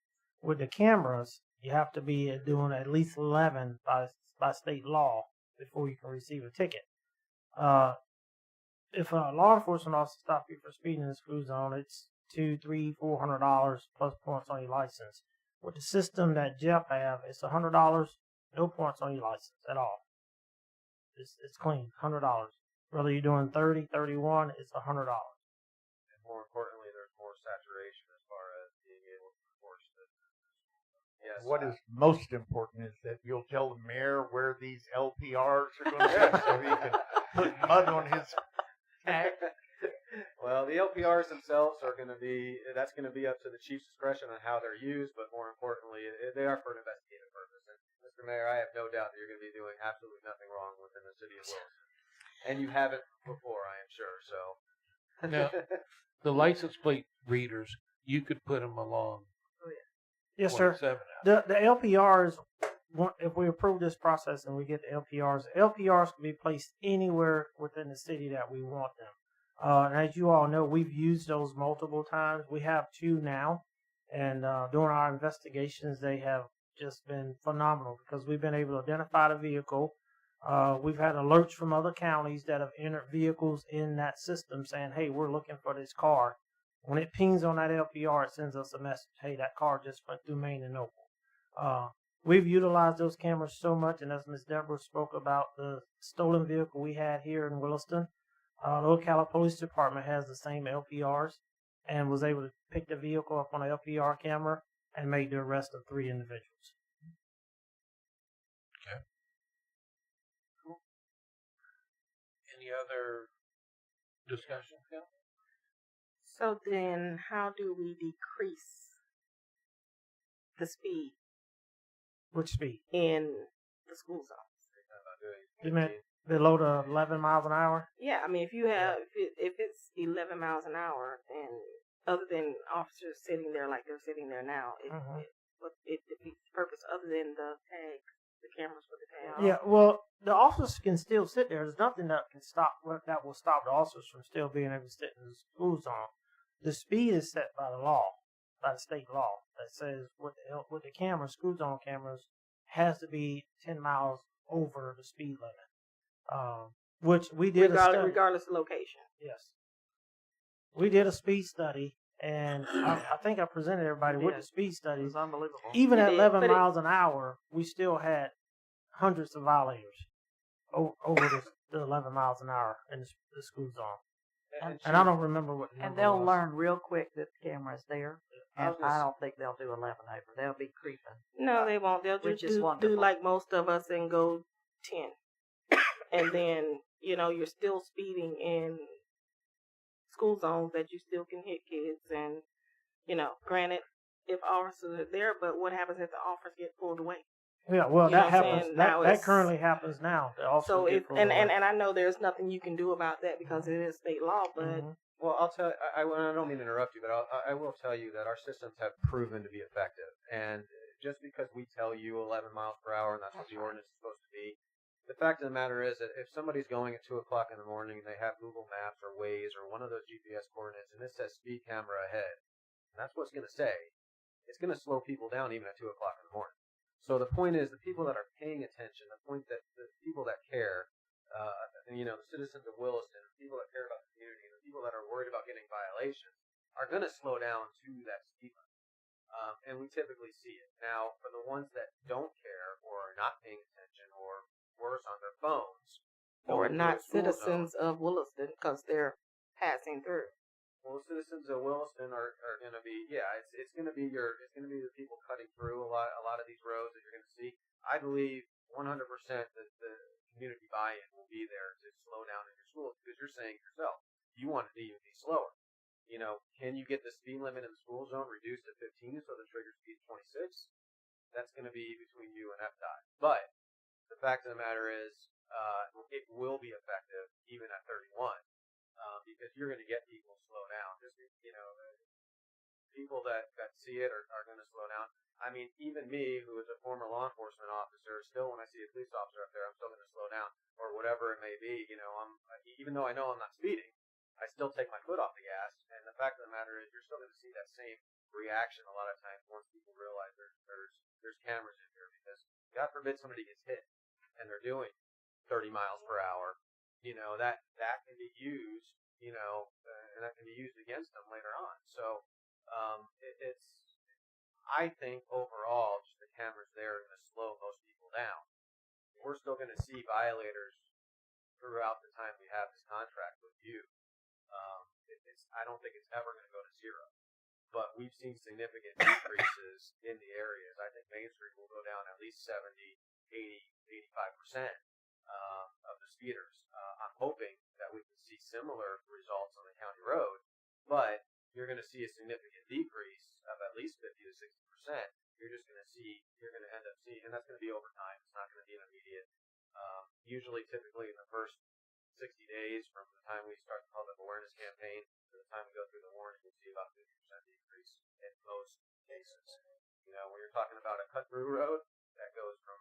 R: With the cameras, you have to be doing at least 11 by state law before you can receive a ticket. If a law enforcement officer stops you for speeding in the school zone, it's $200, $300, $400 plus points on your license. With the system that Jeff have, it's $100, no points on your license at all. It's clean, $100. Whether you're doing 30, 31, it's $100.
D: And more importantly, there's more saturation as far as being able to enforce this. Yes.
A: What is most important is that you'll tell the mayor where these LPRs are going to be so he can put mud on his act.
D: Well, the LPRs themselves are going to be, that's going to be up to the chief's discretion on how they're used, but more importantly, they are for an investigative purpose. And Mr. Mayor, I have no doubt that you're going to be doing absolutely nothing wrong within the city of Williston. And you haven't before, I am sure, so.
B: Now, the license plate readers, you could put them along.
R: Yes, sir.
B: 27.
R: The LPRs, if we approve this process and we get the LPRs can be placed anywhere within the city that we want them. And as you all know, we've used those multiple times. We have 2 now, and during our investigations, they have just been phenomenal because we've been able to identify the vehicle. We've had alerts from other counties that have entered vehicles in that system saying, hey, we're looking for this car. When it pings on that LPR, it sends us a message, hey, that car just went through Main and Noble. We've utilized those cameras so much, and as Ms. Deborah spoke about the stolen vehicle we had here in Williston, the Ocala Police Department has the same LPRs and was able to pick the vehicle up on an LPR camera and make the arrest of 3 individuals.
B: Okay. Cool. Any other discussion, Phil?
S: So then, how do we decrease the speed
R: Which speed?
S: in the school zone?
R: You meant below the 11 miles an hour?
S: Yeah, I mean, if you have, if it's 11 miles an hour, then other than officers sitting there like they're sitting there now, it defeats the purpose other than the tags, the cameras for the tags.
R: Yeah, well, the officers can still sit there. There's nothing that will stop the officers from still being able to sit in the school zone. The speed is set by the law, by the state law, that says with the cameras, school zone cameras, has to be 10 miles over the speed limit. Which we did
S: regardless of location.
R: Yes. We did a speed study, and I think I presented everybody with the speed study.
E: It's unbelievable.
R: Even at 11 miles an hour, we still had hundreds of violators over the 11 miles an hour in the school zone. And I don't remember what the
E: And
R: number
E: they'll
R: was.
E: learn real quick that the camera's there. And I don't think they'll do 11 over. They'll be creeping.
S: No, they won't. They'll
E: Which
S: just
E: is
S: do
E: wonderful.
S: like most of us and go 10. And then, you're still speeding in school zones that you still can hit kids. And, granted, if officers are there, but what happens if the officers get pulled away?
R: Yeah, well,
S: You know
R: that
S: what I'm
R: happens.
S: saying?
R: That,
S: Now
R: that
S: it's-
R: currently happens now. The officers
S: So
R: get
S: if
R: pulled
S: and
R: away.
S: I know there's nothing you can do about that because it is state law, but
D: Well, I'll tell. I don't mean to interrupt you, but I will tell you that our systems have proven to be effective. And just because we tell you 11 miles per hour and that's what the ordinance is supposed to be, the fact of the matter is that if somebody's going at 2 o'clock in the morning and they have Google Maps or Waze or one of those GPS coordinates and it says speed camera ahead, and that's what it's going to say. it's going to slow people down even at 2 o'clock in the morning. So the point is, the people that are paying attention, the people that care, and, you know, the citizens of Williston, the people that care about the community, the people that are worried about getting violations, are going to slow down to that speed limit. And we typically see it. Now, for the ones that don't care or are not paying attention or worse, on their phones,
S: Or
D: going through
S: not
D: a school
S: citizens
D: zone,
S: of Williston because they're passing through.
D: well, the citizens of Williston are going to be, it's going to be the people cutting through a lot of these roads that you're going to see. I believe 100% that the community buy-in will be there to slow down in your schools, because you're saying yourself, you want it to even be slower. You know, can you get the speed limit in the school zone reduced to 15 so the trigger speed is 26? That's going to be between you and FDOT. But the fact of the matter is, it will be effective even at 31, because you're going to get people slow down. Just, you know, people that see it are going to slow down. I mean, even me, who is a former law enforcement officer, still when I see a police officer up there, I'm still going to slow down, or whatever it may be. You know, even though I know I'm not speeding, I still take my foot off the gas. And the fact of the matter is, you're still going to see that same reaction a lot of times once people realize there's cameras in here, because God forbid somebody gets hit and they're doing 30 miles per hour. You know, that can be used, you know, and that can be used against them later on. So I think overall, just the cameras there are going to slow most people down. We're still going to see violators throughout the time we have this contract with you. I don't think it's ever going to go to zero, but we've seen significant decreases in the areas. I think Main Street will go down at least 70, 80, 85% of the speeders. I'm hoping that we can see similar results on the county road, but you're going to see a significant decrease of at least 50 to 60%. You're going to end up seeing, and that's going to be over time. It's not going to be an immediate. Usually, typically in the first 60 days from the time we start the public awareness campaign to the time we go through the warning, you'll see about 50% decrease in most cases. You know, when you're talking about a cut-through road that goes from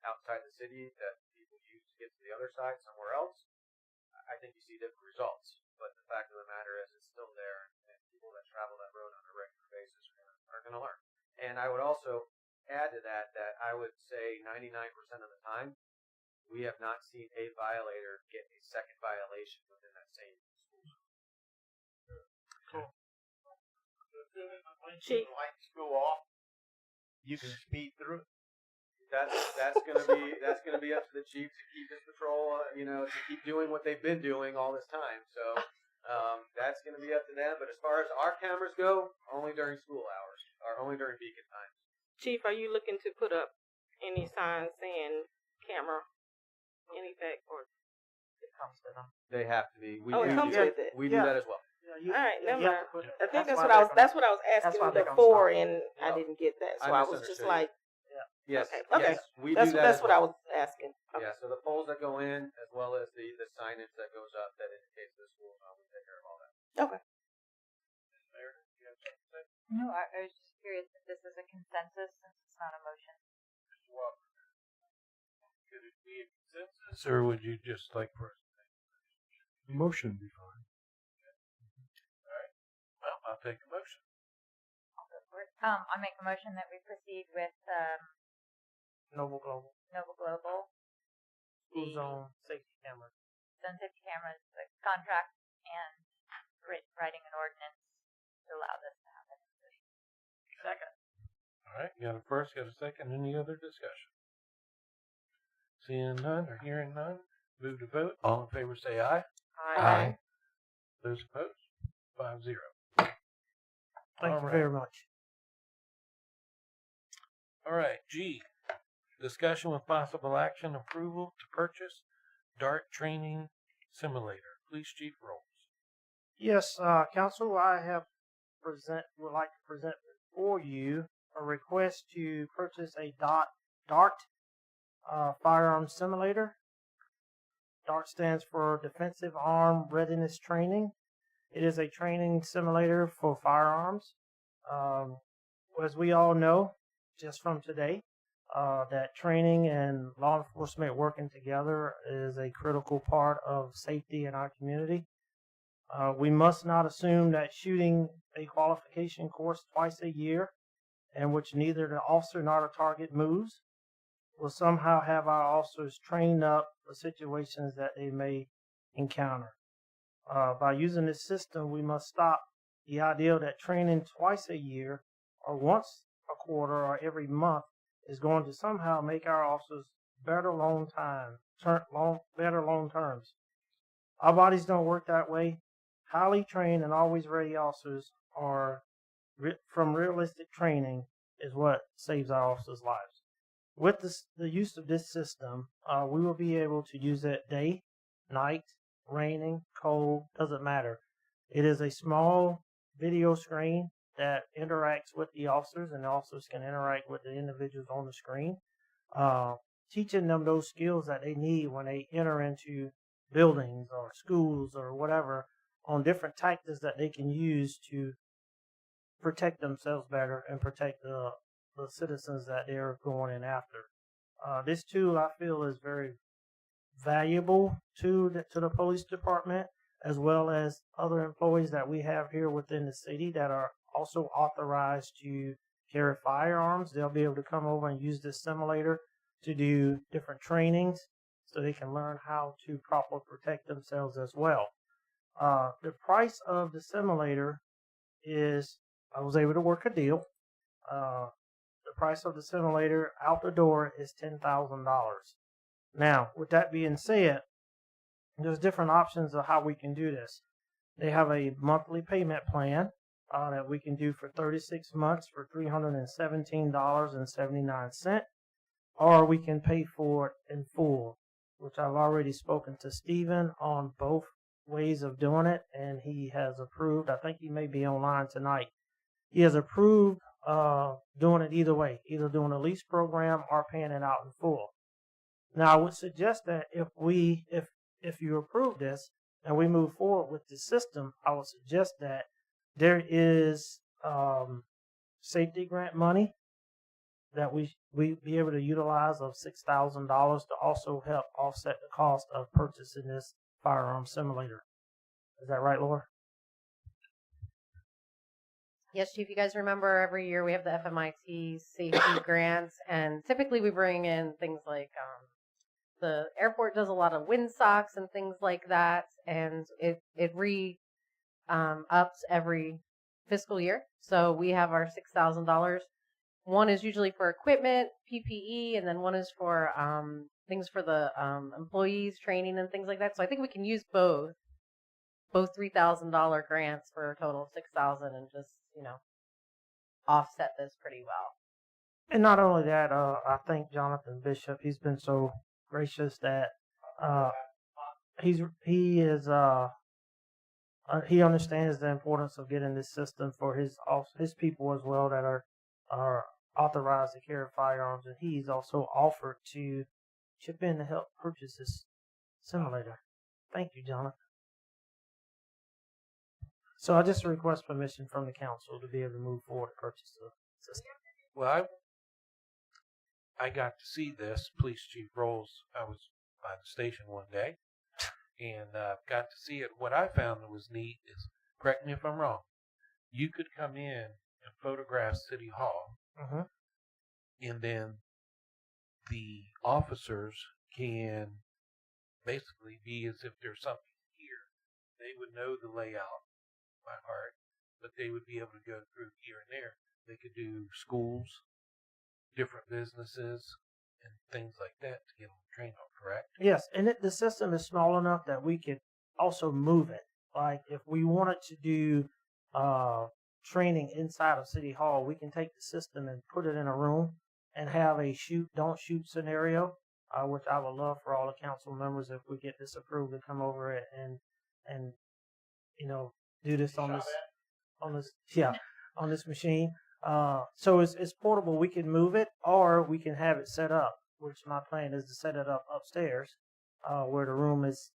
D: outside the city that people use to get to the other side somewhere else, I think you see different results. But the fact of the matter is, it's still there, and people that travel that road on a regular basis are going to learn. And I would also add to that I would say 99% of the time, we have not seen a violator get a second violation within that same school zone.
F: Cool.
S: Chief,
A: lights go off, you can speed through it.
D: That's gonna be up to the chief to keep his patrol, you know, to keep doing what they've been doing all this time. So that's gonna be up to them. But as far as our cameras go, only during school hours or only during beacon times.
S: Chief, are you looking to put up any signs saying camera in effect, or
E: It comes to them.
D: They have to be. We
S: it
D: do
S: comes
D: do
S: with it.
D: We do that as well.
S: all right, never
E: you
S: mind.
E: have to put it-
S: I think
E: that's
S: that's
E: why
S: what I was.
E: they're
S: That's what I was asking
E: why they're gonna
S: before,
E: stop.
S: and I didn't get that, so I was just
D: misunderstood
S: like,
D: Yes.
S: okay,
D: Yes, we
S: that's
D: do that.
S: that's
D: as
S: what I
D: well.
S: was asking. Okay.
D: Yeah. So the poles that go in, as well as the signage that goes up that indicates the school zone, we take care of all that.
S: Okay.
M: No, I was just curious if this is a consensus since it's not a motion.
B: Could it be a consensus, or would you just like for us to make a motion?
N: Motion be fine.
B: All right. Well, I'll take a motion.
M: I'll go for it. I make a motion that we proceed with
R: Noble Global
M: Nova Global,
R: School Zone Safety Cameras.
M: Zone Safety Cameras, the contract, and writing an ordinance to allow this to happen in the city.
R: Second.
B: All right. Got a first, got a second. Any other discussion? Seeing none or hearing none, move to vote. All in favor say aye.
R: Aye.
B: Those opposed? 5-0.
R: Thank
B: All
R: you
B: right.
R: very much.
B: All right, G. Discussion with possible action approval to purchase DART training simulator. Police Chief Rolls.
R: Yes, Council, I would like to present before you a request to purchase a DART firearm simulator. DART stands for Defensive Arm Readiness Training. It is a training simulator for firearms. As we all know, just from today, that training and law enforcement working together is a critical part of safety in our community. We must not assume that shooting a qualification course twice a year in which neither the officer nor the target moves will somehow have our officers trained up for situations that they may encounter. By using this system, we must stop the idea that training twice a year or once a quarter or every month is going to somehow make our officers better long terms. Our bodies don't work that way. Highly trained and always ready officers from realistic training is what saves our officers' lives. With the use of this system, we will be able to use it day, night, raining, cold, doesn't matter. It is a small video screen that interacts with the officers, and the officers can interact with the individuals on the screen, teaching them those skills that they need when they enter into buildings or schools or whatever, on different tactics that they can use to protect themselves better and protect the citizens that they're going in after. This tool, I feel, is very valuable to the police department, as well as other employees that we have here within the city that are also authorized to carry firearms. They'll be able to come over and use this simulator to do different trainings so they can learn how to properly protect themselves as well. The price of the simulator is, I was able to work a deal. The price of the simulator out the door is $10,000. Now, with that being said, there's different options of how we can do this. They have a monthly payment plan that we can do for 36 months for $317.79, or we can pay for it in full, which I've already spoken to Stephen on both ways of doing it, and he has approved. I think he may be online tonight. He has approved doing it either way, either doing a lease program or paying it out in full. Now, I would suggest that if you approve this and we move forward with the system, I would suggest that there is safety grant money that we be able to utilize of $6,000 to also help offset the cost of purchasing this firearm simulator. Is that right, Laura?
I: Yes, Chief. You guys remember every year we have the FMIT safety grants, and typically we bring in things like the airport does a lot of windsocks and things like that, and it ups every fiscal year. So we have our $6,000. One is usually for equipment, PPE, and then one is for things for the employees, training and things like that. So I think we can use both $3,000 grants for a total of $6,000 and just, offset this pretty well.
R: And not only that, I thank Jonathan Bishop. He's been so gracious that he understands the importance of getting this system for his people as well that are authorized to carry firearms, and he's also offered to chip in to help purchase this simulator. Thank you, Jonathan. So I just request permission from the council to be able to move forward and purchase the system.
B: Well, I got to see this. Police Chief Rolls, I was by the station one day, and got to see it. What I found that was neat is, correct me if I'm wrong, you could come in and photograph City Hall, and then the officers can basically be as if there's something here. They would know the layout by heart, but they would be able to go through here and there. They could do schools, different businesses, and things like that to get them trained on, correct?
R: Yes, and the system is small enough that we could also move it. Like if we wanted to do training inside of City Hall, we can take the system and put it in a room and have a shoot, don't shoot scenario, which I would love for all the council members if we get this approved to come over it and do this on this machine. So it's portable. We can move it, or we can have it set up, which my plan is to set it up upstairs, where the room is,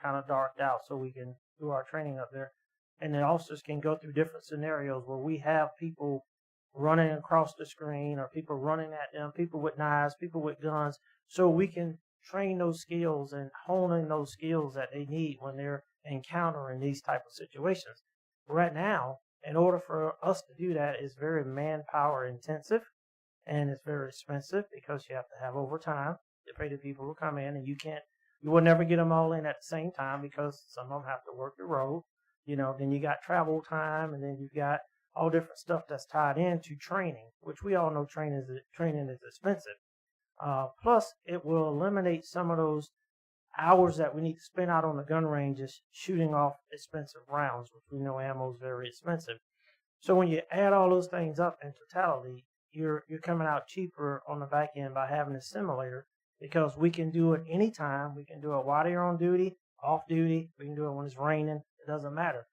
R: kind of darked out, so we can do our training up there. And the officers can go through different scenarios where we have people running across the screen, or people running at them, people with knives, people with guns, so we can train those skills and hone in those skills that they need when they're encountering these type of situations. Right now, in order for us to do that, it's very manpower intensive, and it's very expensive because you have to have overtime to pay the people who come in, and you will never get them all in at the same time because some of them have to work the road. Then you got travel time, and then you've got all different stuff that's tied into training, which we all know training is expensive. Plus, it will eliminate some of those hours that we need to spend out on the gun ranges shooting off expensive rounds, which we know ammo is very expensive. So when you add all those things up in totality, you're coming out cheaper on the back end by having a simulator because we can do it anytime. We can do it while you're on duty, off duty. We can do it when it's raining. It doesn't matter.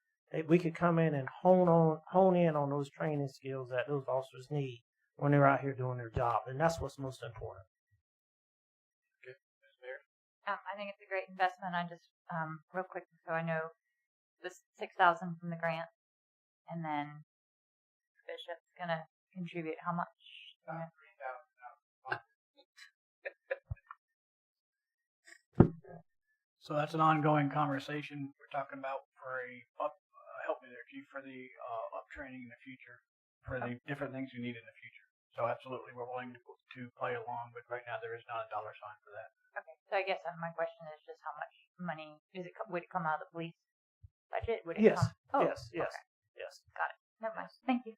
R: We could come in and hone in on those training skills that those officers need when they're out here doing their job, and that's what's most important.
M: I think it's a great investment. I just, real quick, so I know this $6,000 from the grant, and then Bishop's gonna contribute how much?
O: So that's an ongoing conversation we're talking about for help me there, Chief, for the up training in the future, for the different things we need in the future. So absolutely, we're willing to play along, but right now there is not a dollar sign for that.
M: Okay, so I guess my question is just how much money would it come out of the police budget? Would it
R: Yes.
M: come? Oh,
R: Yes.
M: okay.
R: Yes.
M: Got it. Never mind. Thank you.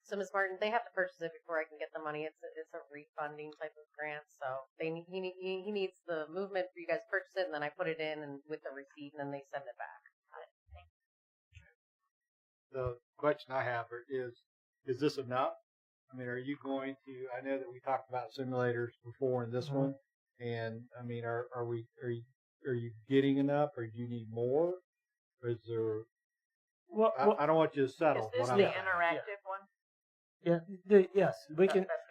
I: So, Ms. Martin, they have to purchase it before I can get the money. It's a refunding type of grant, so he needs the movement for you guys to purchase it, and then I put it in and with the receipt, and then they send it back.
F: The question I have is this enough? I mean, are you going to? I know that we talked about simulators before in this one, and I mean, are you getting enough, or do you need more? Or is there? I don't want you to settle.
E: Is this the interactive one?
R: Yeah. Yes,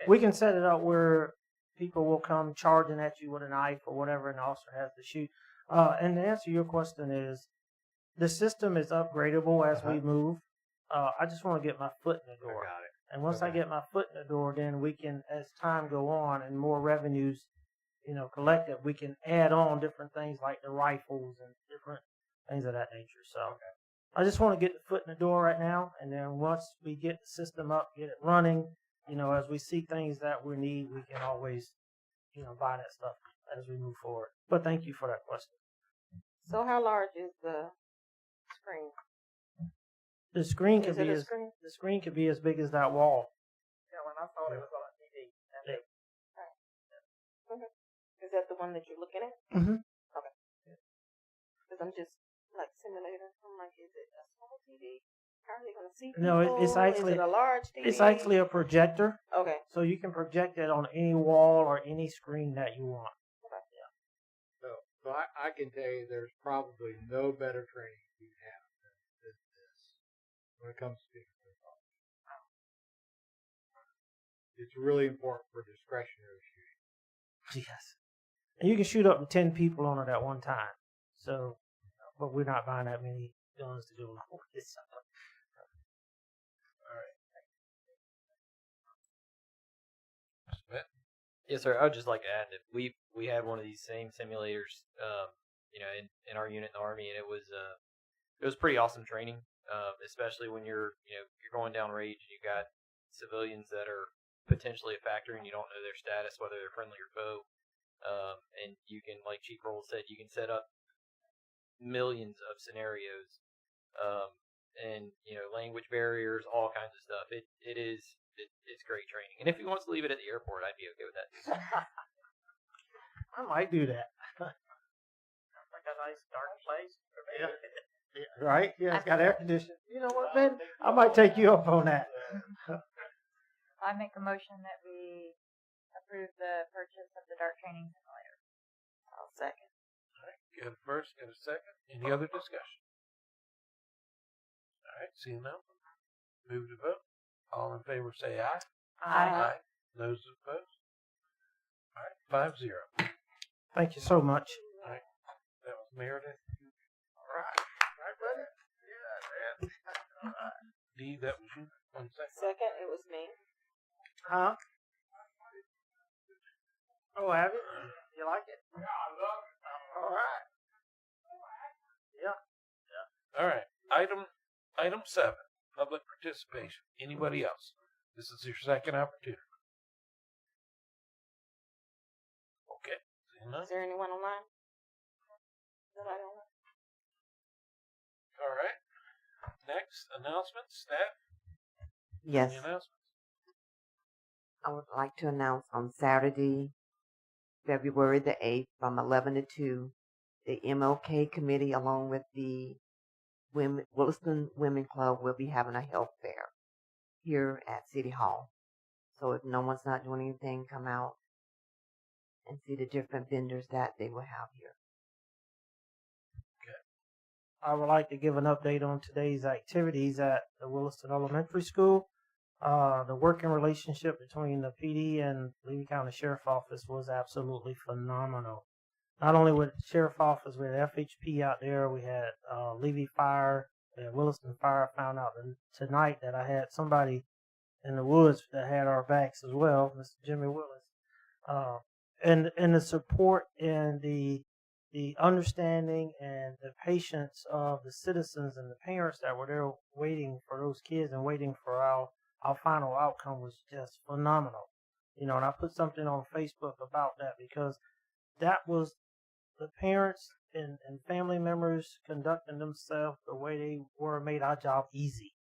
R: we can set it up where people will come charging at you with a knife or whatever, and the officer has to shoot. And to answer your question is, the system is upgradable as we move. I just want to get my foot in the door.
D: I got it.
R: And once I get my foot in the door, then we can, as time go on and more revenues, collected, we can add on different things like the rifles and different things of that nature. So I just want to get the foot in the door right now, and then once we get the system up, get it running, as we see things that we need, we can always, buy that stuff as we move forward. But thank you for that question.
S: So how large is the screen?
R: The screen
S: Is
R: could
S: it
R: be
S: a
R: as
S: screen?
R: the screen could be as big as that wall.
S: Yeah, when I saw it was on TV. Okay. Is that the one that you're looking at?
R: Mm-hmm.
S: Okay. Because I'm just like simulator. I'm like, is it a small TV? How are they going to see people?
R: No, it's actually
S: is it a large TV?
R: It's actually a projector.
S: Okay.
R: So you can project it on any wall or any screen that you want.
F: So I can tell you, there's probably no better training you can have than this when it comes to speaking. It's really important for discretionary shooting.
R: Yes. And you can shoot up to 10 people on it at one time. So, but we're not buying that many guns to do a lot with this stuff.
T: Yes, sir. I would just like to add that we had one of these same simulators, in our unit in the Army, and it was pretty awesome training, especially when you're going down range and you got civilians that are potentially a factor and you don't know their status, whether they're friendly or foe, and you can, like Chief Roll said, you can set up millions of scenarios, and language barriers, all kinds of stuff. It's great training. And if he wants to leave it at the airport, I'd be okay with that.
R: I might do that.
E: Like a nice dark place.
R: Yeah. Right? Yeah, it's got air conditioning. You know what, Ben? I might take you up on that.
M: I make a motion that we approve the purchase of the dart training simulator.
S: I'll second.
B: All right, got a first, got a second. Any other discussion? All right, seeing none, move to vote. All in favor say aye.
S: Aye.
B: Those opposed? All right, 5-0.
R: Thank you so much.
B: All right, that was Meredith.
F: All right. All right, buddy. Yeah, man. All right.
B: Dee, that was you. 1 second.
S: Second, it was me.
R: Huh? Oh, have you? You like it? All right. Yeah.
B: All right, item 7. Public participation. Anybody else? This is your second opportunity. Okay. Seeing none?
S: Is there anyone online? Nobody online?
B: All right. Next, announcements. Staff?
C: Yes.
B: Any announcements?
C: I would like to announce on Saturday, February the 8th from 11 to 2, the MLK committee along with the Williston Women Club will be having a health fair here at City Hall. So if no one's not doing anything, come out and see the different vendors that they will have here.
R: I would like to give an update on today's activities at the Williston Elementary School. The working relationship between the PD and Levy County Sheriff Office was absolutely phenomenal. Not only with the Sheriff Office, we had FHP out there, we had Levy Fire, we had Williston Fire. Found out tonight that I had somebody in the woods that had our backs as well, Mr. Jimmy Willis. And the support and the understanding and the patience of the citizens and the parents that were there waiting for those kids and waiting for our final outcome was just phenomenal. You know, and I put something on Facebook about that because that was the parents and family members conducting themselves the way they were made our job easy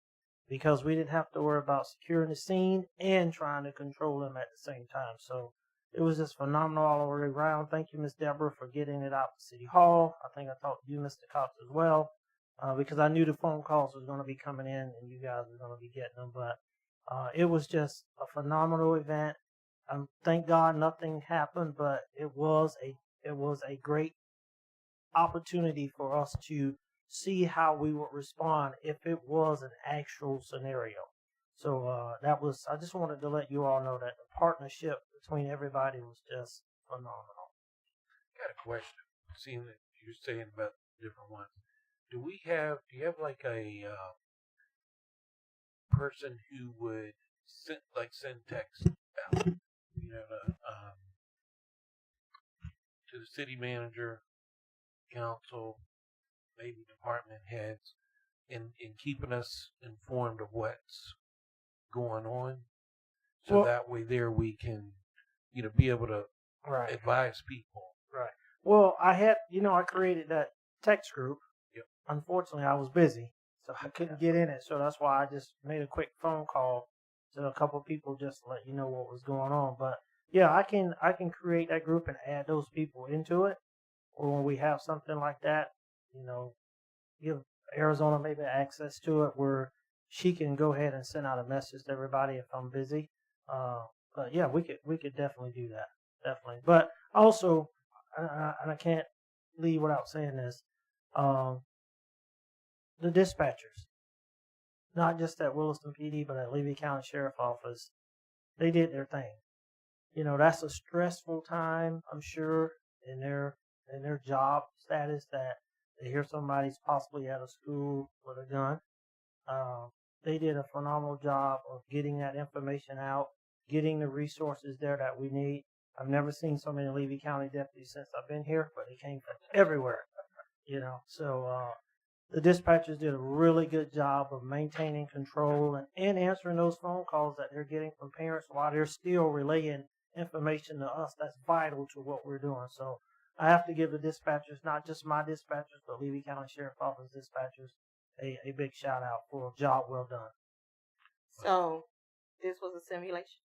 R: because we didn't have to worry about securing the scene and trying to control them at the same time. So it was just phenomenal all the way around. Thank you, Miss Deborah, for getting it out to City Hall. I think I talked to you, Mr. Cox, as well, because I knew the phone calls was going to be coming in and you guys were going to be getting them. But it was just a phenomenal event. Thank God nothing happened, but it was a great opportunity for us to see how we would respond if it was an actual scenario. So I just wanted to let you all know that the partnership between everybody was just phenomenal.
B: Got a question. Seeing that you're saying about different ones, do you have like a person who would send text out, to the city manager, council, maybe department heads, in keeping us informed of what's going on, so that way we can, be able to advise people.
R: Right. Well, I created that text group.
B: Yep.
R: Unfortunately, I was busy, so I couldn't get in it. So that's why I just made a quick phone call to a couple of people just to let you know what was going on. But yeah, I can create that group and add those people into it. Or when we have something like that, give Arizona maybe access to it where she can go ahead and send out a message to everybody if I'm busy. But yeah, we could definitely do that. Definitely. But also, and I can't leave without saying this, the dispatchers, not just at Williston PD, but at Levy County Sheriff Office, they did their thing. That's a stressful time, I'm sure, in their job status that they hear somebody's possibly at a school with a gun. They did a phenomenal job of getting that information out, getting the resources there that we need. I've never seen so many Levy County deputies since I've been here, but they came from everywhere, So the dispatchers did a really good job of maintaining control and answering those phone calls that they're getting from parents while they're still relaying information to us that's vital to what we're doing. So I have to give the dispatchers, not just my dispatchers, but Levy County Sheriff Office dispatchers, a big shout out for a job well done.
S: So this was a simulation?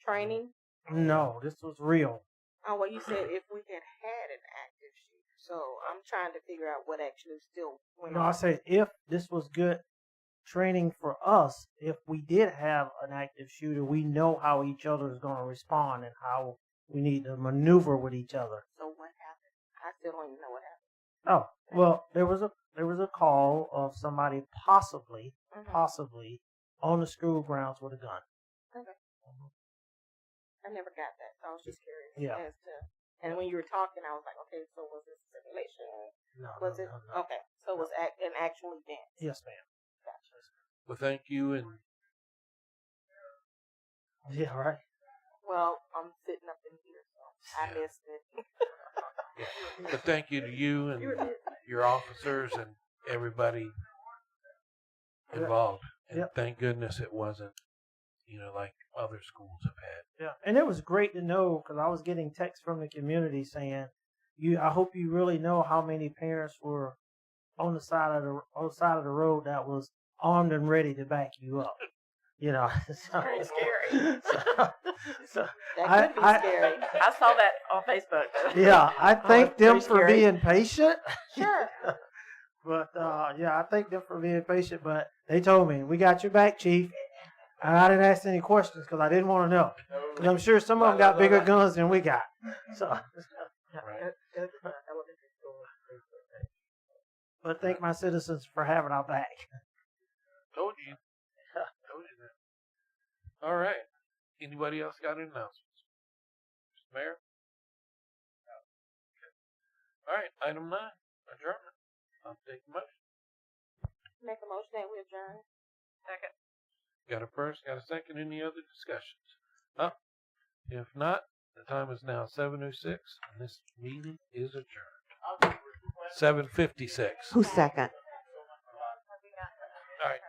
S: Training?
R: No, this was real.
S: Oh, well, you said if we had an active shooter. So I'm trying to figure out what actually still went on.
R: No, I said if this was good training for us, if we did have an active shooter, we know how each other is going to respond and how we need to maneuver with each other.
S: So what happened? I still don't even know what happened.
R: Oh, well, there was a call of somebody possibly on the school grounds with a gun.
S: Okay. I never got that. So I was just curious
R: Yeah.
S: as to. And when you were talking, I was like, okay, so was this a simulation?
R: No.
S: Okay, so it was an actual event.
R: Yes, ma'am.
S: Gotcha.
B: Well, thank you, and
R: yeah, right.
S: Well, I'm sitting up in here, so I missed it.
B: but thank you to you and your officers and everybody involved. And
R: Yep.
B: thank goodness it wasn't, like other schools have had.
R: Yeah, and it was great to know because I was getting texts from the community saying, I hope you really know how many parents were on the side of the road that was armed and ready to back you up. So,
E: Very scary.
R: so
E: That could be scary. I saw that on Facebook.
R: Yeah, I thank them
E: pretty
R: for
E: scary.
R: being patient.
E: Sure.
R: But I thank them for being patient. But they told me, we got your back, Chief. And I didn't ask any questions because I didn't want to know. Because I'm sure some of them got bigger guns than we got. So, but thank my citizens for having our back.
B: Told you. Told you that. All right. Anybody else got any announcements? Mr. Mayor? Okay. All right. Item 9. Adjournment. I'll take a motion.
S: Make a motion that we adjourn.
E: Second.
B: Got a first, got a second. Any other discussions? Huh? If not, the time is now 7:06, and this meeting is adjourned. 7:56.
C: Who's second?
B: All right.